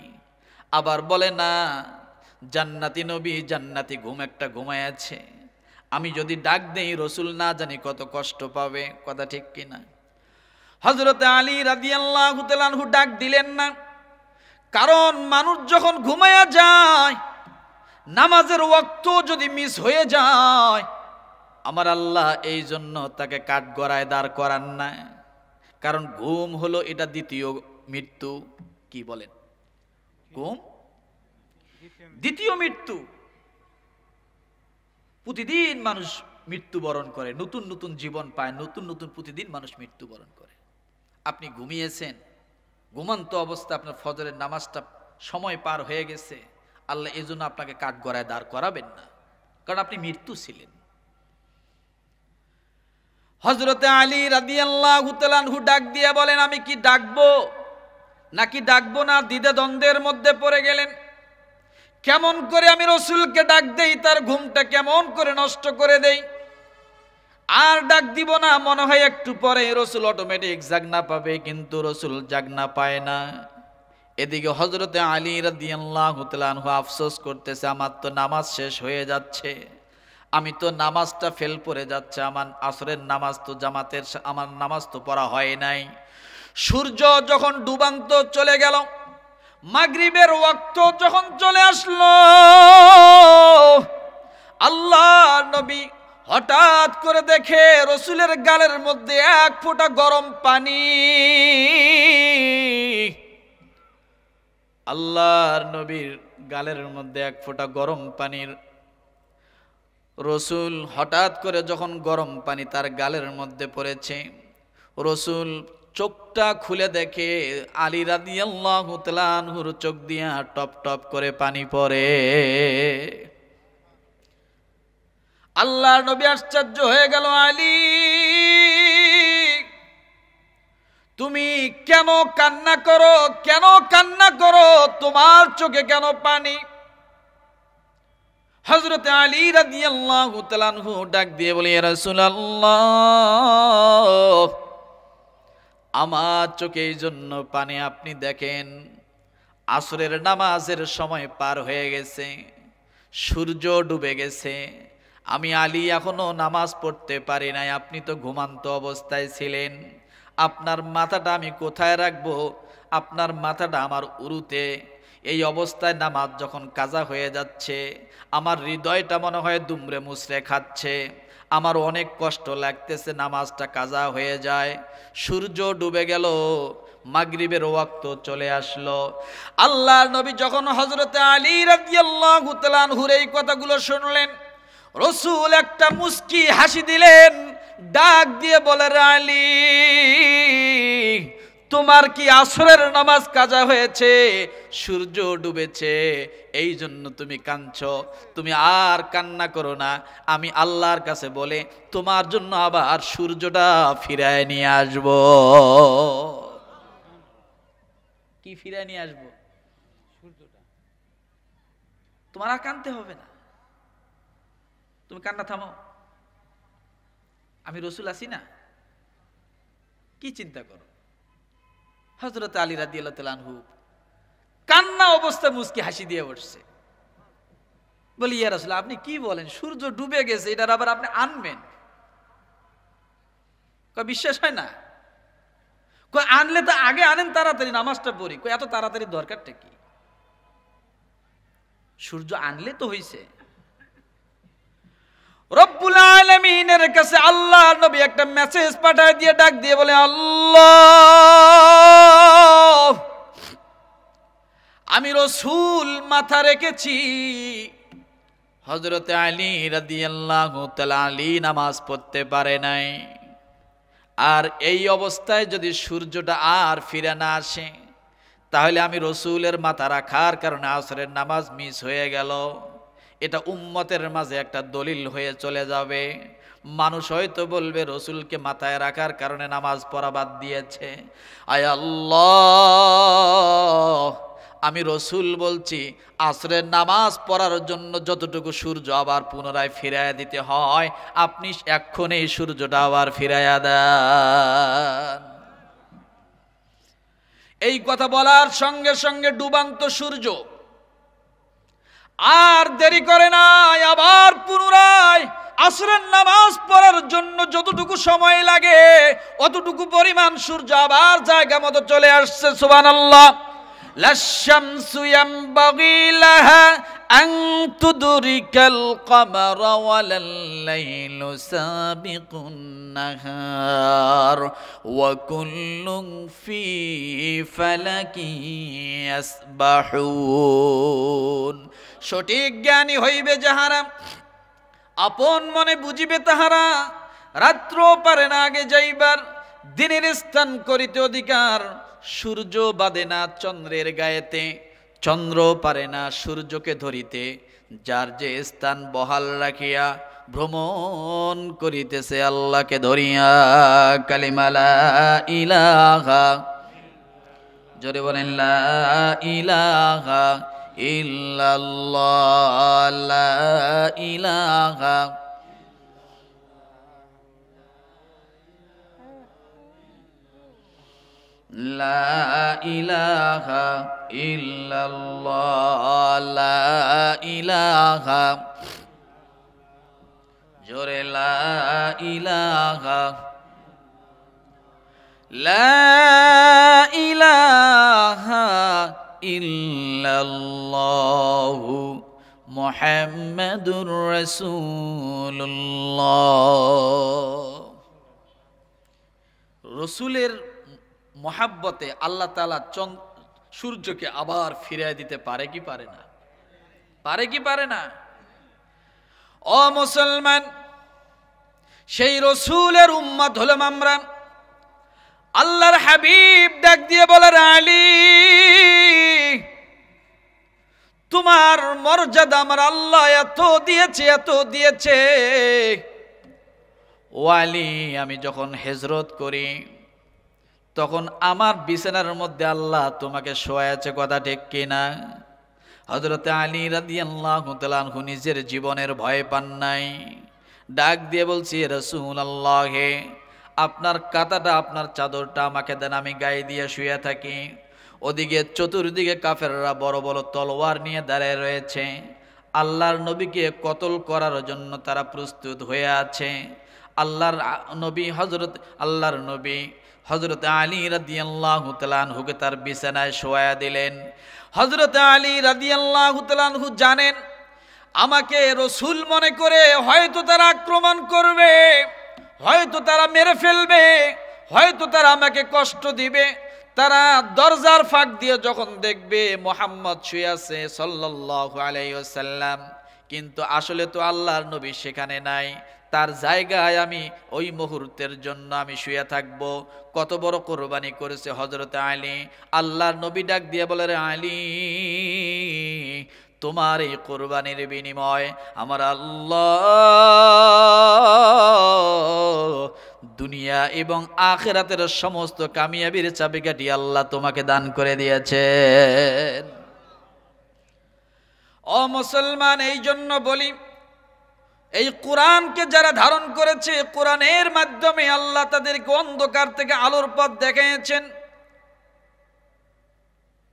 আবার বলে, না, জান্নাতি নবী জান্নাতি ঘুম একটা ঘুমায় আছে, আমি যদি ডাক দেই রসুল না জানি কত কষ্ট পাবে। কথা ঠিক কিনা? হযরতে আলী রাদিয়াল্লাহু তাআলা আনহু ডাক দিলেন না, কারণ মানুষ যখন ঘুমায়া যায়, নামাজের ওয়াক্ত যদি মিস হয়ে যায়, আমার আল্লাহ এই জন্য তাকে কাঠগড়ায় দাঁড় করান না। কারণ ঘুম হলো এটা দ্বিতীয় মৃত্যু। কি বলেন? ঘুম দ্বিতীয় মৃত্যু। প্রতিদিন মানুষ মৃত্যুবরণ করে, নতুন নতুন জীবন পায়, নতুন নতুন প্রতিদিন মানুষ মৃত্যুবরণ করে। আপনি ঘুমিয়েছেন, ঘুমন্ত অবস্থা আপনার ফজরের নামাজটা সময় পার হয়ে গেছে, আল্লাহ এই জন্য আপনাকে কাঠগড়ায় দাঁড় করাবেন না, কারণ আপনি মৃত্যু ছিলেন। হযরতে আলী রাদিয়াল্লাহু তাআলা আনহু ডাক দিয়ে বলেন, আমি কি ডাকবো নাকি ডাকবো না, দ্বিধা দ্বন্দ্বের মধ্যে পড়ে গেলেন। কেমন করে আমি রসুলকে ডাক দেই, তার ঘুমটা কেমন করে নষ্ট করে দেই। আর ডাক দিব না, মনে হয় একটু পরে রসুল অটোমেটিক জাগনা পাবে, কিন্তু রসুল জাগনা পায় না। এদিকে হযরতে আলী রাদিয়াল্লাহু তাআলা আনহু আফসোস করতেছে, আমার তো নামাজ শেষ হয়ে যাচ্ছে, আমি তো নামাজটা ফেল পড়ে যাচ্ছে, আমার আসরের নামাজ তো জামাতের, আমার নামাজ তো পড়া হয় নাই। সূর্য যখন ডুবান্ত চলে গেল, মাগরিবের ওয়াক্ত যখন চলে আসলো, আল্লাহ নবী হঠাৎ করে দেখে রসুলের গালের মধ্যে এক ফোঁটা গরম পানি। আল্লাহর নবীর গালের মধ্যে এক ফোঁটা গরম পানির, রসুল হঠাৎ করে যখন গরম পানি তার গালের মধ্যে পড়েছে, রসুল চোখটা খুলে দেখে আলী রাদিয়াল্লাহু তাআলা আনহুর চোখ দিয়া টপ টপ করে পানি পড়ে। আল্লাহর নবী আশ্চর্য হয়ে গেল, আলী তুমি কেন কান্না করো, কেন কান্না করো, তোমার চোখে কেন পানি? হযরতে আলী রাদিয়াল্লাহু তাআলা আনহু ডাক দিয়ে বলে, ইয়া রাসূলুল্লাহ, আমার চোখে এই জন্য পানি, আপনি দেখেন আসরের নামাজের সময় পার হয়ে গেছে, সূর্য ডুবে গেছে, আমি আলী এখনো নামাজ পড়তে পারি নাই, আপনি তো ঘুমান্ত অবস্থায় ছিলেন, আপনার মাথাটা আমি কোথায় রাখবো? আপনার মাথাটা আমার উরুতে। এই অবস্থায় নামাজ যখন কাজা হয়ে যাচ্ছে, আমার হৃদয়টা মনে হয় দুমড়ে মুচড়ে খাচ্ছে, আমার অনেক কষ্ট লাগতেছে, নামাজটা কাজা হয়ে যায়। সূর্য ডুবে গেল, মাগরিবের ওয়াক্ত চলে আসলো। আল্লাহর নবী যখন হযরতে আলী রাদিয়াল্লাহু তাআলা আনহুর এই কথাগুলো শুনলেন, রাসূল একটা মুস্কি হাসি দিলেন, ডাক দিয়ে বলেন, আলী তোমার কি আসরের নামাজ কাজা হয়েছে? সূর্য ডুবেছে, এই জন্য তুমি কাঁদছো। তুমি আর কান্না করো না, আমি আল্লাহর কাছে বলে তোমার জন্য আবার সূর্যটা ফিরায় নিয়ে আসব। কি ফিরায় নিয়ে আসবো? সূর্যটা। তোমার আর কাঁদতে হবে না, তুমি কান্না থামো, আমি রসুল আছি না, কি চিন্তা করো? হযরত আলী রাদিয়াল্লাহু তাআলা আনহু কান্না অবস্থায় মুস্কি হাসি দিয়ে বসছে। বলি, ইয়া রাসূল, আপনি কি বলেন? সূর্য ডুবে গেছে, এটার আবার আপনি আনবেন? কয় বিশ্বাস হয় না? কয় আনলে তো আগে আনেন, তাড়াতাড়ি নামাজটা পড়ি। কয় এত তাড়াতাড়ি দরকারটা কি? সূর্য আনলে তো হইছে। রব্বুল আলামিনের কাছে আল্লাহর নবী একটা মেসেজ পাঠায় দিয়ে ডাক দিয়ে বলে, আল্লাহ, আমি রাসূল মাথা রেখেছি, হযরত আলী রাদিয়াল্লাহু তাআলা আলী নামাজ পড়তে পারে নাই। আর এই অবস্থায় যদি সূর্যটা আর ফিরে না আসে, তাহলে আমি রাসূলের মাথা রাখার কারণে আসরের নামাজ মিস হয়ে গেল। এটা উম্মতের মাঝে একটা দলিল হয়ে চলে যাবে। মানুষ হয়তো বলবে রাসূলকে মাথায় রাখার কারণে নামাজ পড়া বাদ দিয়েছে। আয় আল্লাহ, আমি রাসূল বলছি, আসরের নামাজ পড়ার জন্য যতটুকু সূর্য আবার পুনরায় ফিরাইয়া দিতে হয়, আপনি এক্ষুনি সূর্যটা আবার ফিরাইয়া দেন। এই কথা বলার সঙ্গে সঙ্গে ডুবান্ত সূর্য আর দেরি করে নাই, আবার পুনরায় আসরের নামাজ পড়ার জন্য যতটুকু সময় লাগে অতটুকু পরিমাণ সূর্য আবার জায়গা মতো চলে আসছে। সুবহানাল্লাহ। লাশ-শামসু ইয়ামবাগি লাহা আন তুদরিকাল কমারা ওয়ালাল লাইলু সাবিকুন নাহার ওয়া কুল্লুন ফি ফালাকি ইয়াসবাহুন। সঠিক জ্ঞানী হইবে যাহারা, আপন মনে বুঝিবে তাহারা, রাত্র পারে না আগে যাইবার, দিনের স্থান করিতে অধিকার। সূর্য বাদে না চন্দ্রের গায়েতে, চন্দ্র পারে না সূর্যকে ধরিতে। যার যে স্থান বহাল রাখিয়া ভ্রমণ করিতেছে আল্লাহকে ধরিয়া। কালিমা লা ইলাহা, জোরে বলেন লা ইলাহা ইল্লাল্লাহ, লা ইলাহা লা ইলাহা ইল্লাল্লাহ, লা ইলাহা, জোরে লা ইলাহা, লা ইলাহা ইল্লাল্লাহু মুহাম্মাদুর রাসূলুল্লাহ। রাসূলের মহাব্বতে আল্লাহ তাআলা সূর্যকে আবার ফিরিয়ে দিতে পারে কি পারে না? পারে কি পারে না? ও মুসলমান, সেই রাসূলের উম্মত হলাম আমরা। আল্লাহর হাবিব ডাক দিয়ে বলেন, আলী, তোমার মর্যাদা আমার আল্লাহ এত দিয়েছে, এত দিয়েছে। ও আলী, আমি যখন হিজরত করি তখন আমার বিছানার মধ্যে আল্লাহ তোমাকে শোয়াছে, কথা ঠিক কিনা? হযরত আলী রাদিয়াল্লাহু তাআলা আনহু নিজের জীবনের ভয় পান নাই। ডাক দিয়ে বলছি, রাসূলুল্লাহ, আপনার কাঁথাটা, আপনার চাদরটা আমাকে দেন, আমি গায়ে দিয়ে শুয়ে থাকি। ওদিকে চতুর্দিকে কাফেররা বড় বড় তলোয়ার নিয়ে দাঁড়িয়ে রয়েছে। আল্লাহর নবীকে কতল করার জন্য তারা প্রস্তুত হয়ে আছে। আল্লাহর নবী হযরত আলী রাদিয়াল্লাহু তাআলা আনহুকে তার বিছানায় শোয়া দিলেন। হযরত আলী রাদিয়াল্লাহু তাআলা আনহু জানেন, আমাকে রাসূল মনে করে হয়তো তারা আক্রমণ করবে, হয়তো তারা মেরে ফেলবে, হয়তো তারা আমাকে কষ্ট দিবে। তারা দরজার ফাঁক দিয়ে যখন দেখবে মুহাম্মদ শুয়ে আছে সাল্লাল্লাহু আলাইহি ওয়াসাল্লাম, কিন্তু আসলে তো আল্লাহর নবী সেখানে নাই, তার জায়গায় আমি ওই মুহূর্তের জন্য আমি শুয়ে থাকবো। কত বড় কোরবানি করেছে হযরত আলী। আল্লাহর নবী ডাক দিয়ে বলে, রে আলী, তোমার এই কোরবানির বিনিময় আমার আল্লাহ দুনিয়া এবং আখিরাতের সমস্ত কামিয়াবির চাবিকাঠি আল্লাহ তোমাকে দান করে দিয়েছেন। ও মুসলমান, এই জন্য বলি, এই কোরআনকে যারা ধারণ করেছে, কোরআনের মাধ্যমে আল্লাহ তাদেরকে অন্ধকার থেকে আলোর পথ দেখিয়েছেন।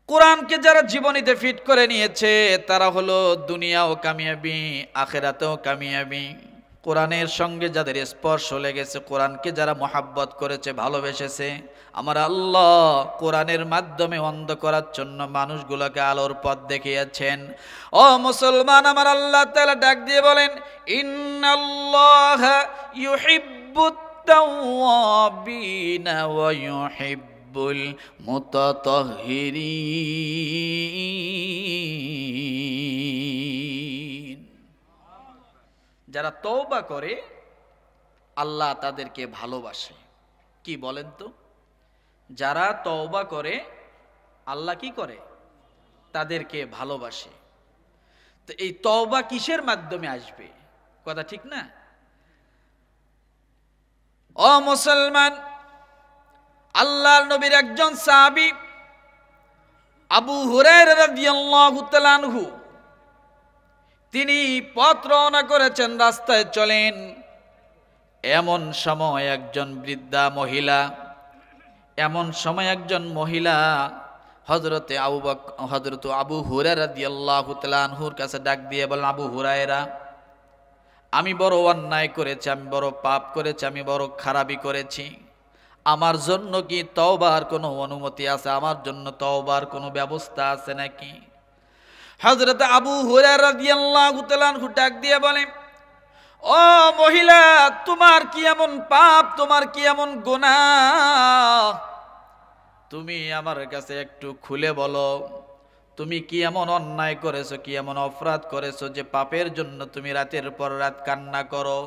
কোরআনকে যারা জীবনীতে ফিট করে নিয়েছে তারা হলো দুনিয়াও কামিয়াবি, আখিরাতেও কামিয়াবি। কোরআনের সঙ্গে যাদের স্পর্শ লেগেছে, কোরআনকে যারা মহাব্বত করেছে, ভালোবেসেছে, আমার আল্লাহ কোরআনের মাধ্যমে অন্ধ করার জন্য মানুষগুলোকে আলোর পথ দেখিয়েছেন। ও মুসলমান, আমার আল্লাহ তাআলা ডাক দিয়ে বলেন, ইন্নাল্লাহা ইউহিব্বুত তাওয়াবিনা ওয়া ইউহিব্বুল মুতাতাহহিরিন। যারা তওবা করে আল্লাহ তাদেরকে ভালোবাসে। কি বলেন তো? যারা তওবা করে আল্লাহ কি করে? তাদেরকে ভালোবাসে। তো এই তওবা কিসের মাধ্যমে আসবে? কথা ঠিক না? ও মুসলমান, আল্লাহর নবীর একজন সাহাবী আবু হুরায়রা রাদিয়াল্লাহু তাআলা আনহু, তিনি পথ রওনা করেছেন, রাস্তায় চলেন। এমন সময় একজন বৃদ্ধা মহিলা, হযরতে আবু হুরায়রা রাদিয়াল্লাহু তাআলা আনহুর কাছে ডাক দিয়ে বলেন, আবু হুরায়রা, আমি বড় অন্যায় করেছি, আমি বড় পাপ করেছি, আমি বড় খারাপি করেছি। আমার জন্য কি তওবার কোনো অনুমতি আছে? আমার জন্য তওবার কোনো ব্যবস্থা আছে নাকি? হযরত আবু হুরায়রা রাদিয়াল্লাহু তাআলা আনহু ডাক দিয়ে বলেন, ও মহিলা, তোমার কি এমন পাপ, তোমার কি এমন গুনাহ? তুমি আমার কাছে একটু খুলে বলো, তুমি কি এমন অন্যায় করেছো, কি এমন অপরাধ করেছো যে পাপের জন্য তুমি রাতের পর রাত কান্না করো,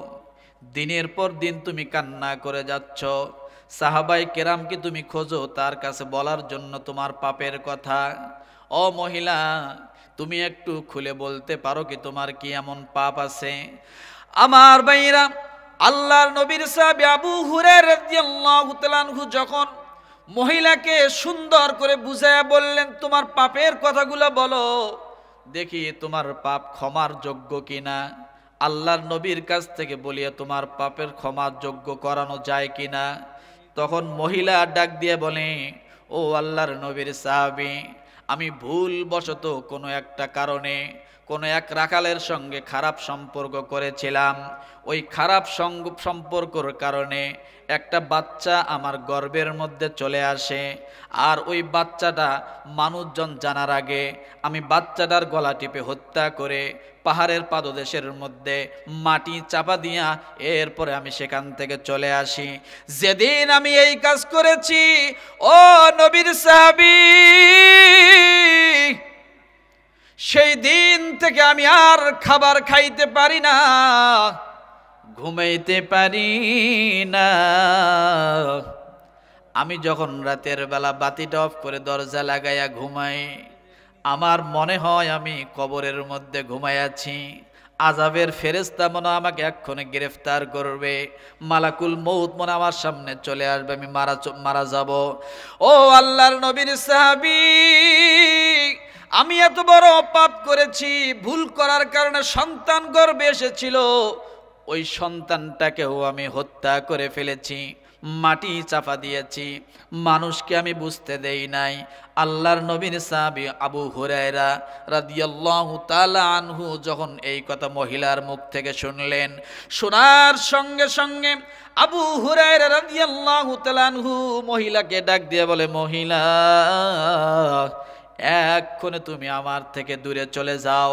দিনের পর দিন তুমি কান্না করে যাচ্ছ? সাহাবায়ে কেরামকে তুমি খোঁজো তার কাছে বলার জন্য তোমার পাপের কথা। ও মহিলা, তুমি একটু খুলে বলতে পারো কি তোমার কি এমন পাপ আছে? আমার ভাইরা, আল্লাহর নবীর সাহাবী আবু হুরায়রা রাদিয়াল্লাহু তাআলা আনহু যখন মহিলাকে সুন্দর করে বুঝায়া বললেন, তোমার পাপের কথাগুলো বলো, দেখি তোমার পাপ ক্ষমার যোগ্য কিনা। আল্লাহর নবীর কাছ থেকে বলিয়া তোমার পাপের ক্ষমার যোগ্য করানো যায় কিনা। তখন মহিলা ডাক দিয়ে বলে, ও আল্লাহর নবীর সাহাবী, আমি ভুলবশত কোনো একটা কারণে কোনো এক রাখালের সঙ্গে খারাপ সম্পর্ক করেছিলাম। ওই খারাপ সম্পর্কর কারণে একটা বাচ্চা আমার গর্ভের মধ্যে চলে আসে, আর ওই বাচ্চাটা মানুষজন জানার আগে আমি বাচ্চাটার গলা টিপে হত্যা করে পাহাড়ের পাদদেশের মধ্যে মাটি চাপা দিয়া এরপরে আমি সেখান থেকে চলে আসি। যেদিন আমি এই কাজ করেছি, ও নবীর সাহাবী, সেই দিন থেকে আমি আর খাবার খাইতে পারি না, ঘুমাইতে পারি না। আমি যখন রাতের বেলা বাতিটা অফ করে দরজা লাগাইয়া ঘুমাই, আমার মনে হয় আমি কবরের মধ্যে ঘুমাইয়াছি। আযাবের ফেরেশতা মনে আমাকে এক্ষণে গ্রেফতার করবে, মালাকুল মউত মনে আমার সামনে চলে আসবে, আমি মারা যাব। ও আল্লাহর নবীর সাহাবী, আমি এত বড় পাপ করেছি, ভুল করার কারণে সন্তান গর্ভে এসেছিল, ওই সন্তানটাকেও আমি হত্যা করে ফেলেছি, মাটি চাপা দিয়েছি, মানুষকে আমি বুঝতে দেই নাই। আল্লাহর নবীর সাহাবী আবু হুরায়রা রাদিয়াল্লাহু তাআলা আনহু যখন এই কথা মহিলার মুখ থেকে শুনলেন, শোনার সঙ্গে সঙ্গে আবু হুরায়রা রাদিয়াল্লাহু তাআলা আনহু মহিলাকে ডাক দিয়ে বলে, মহিলা, এক্ষণে তুমি আমার থেকে দূরে চলে যাও।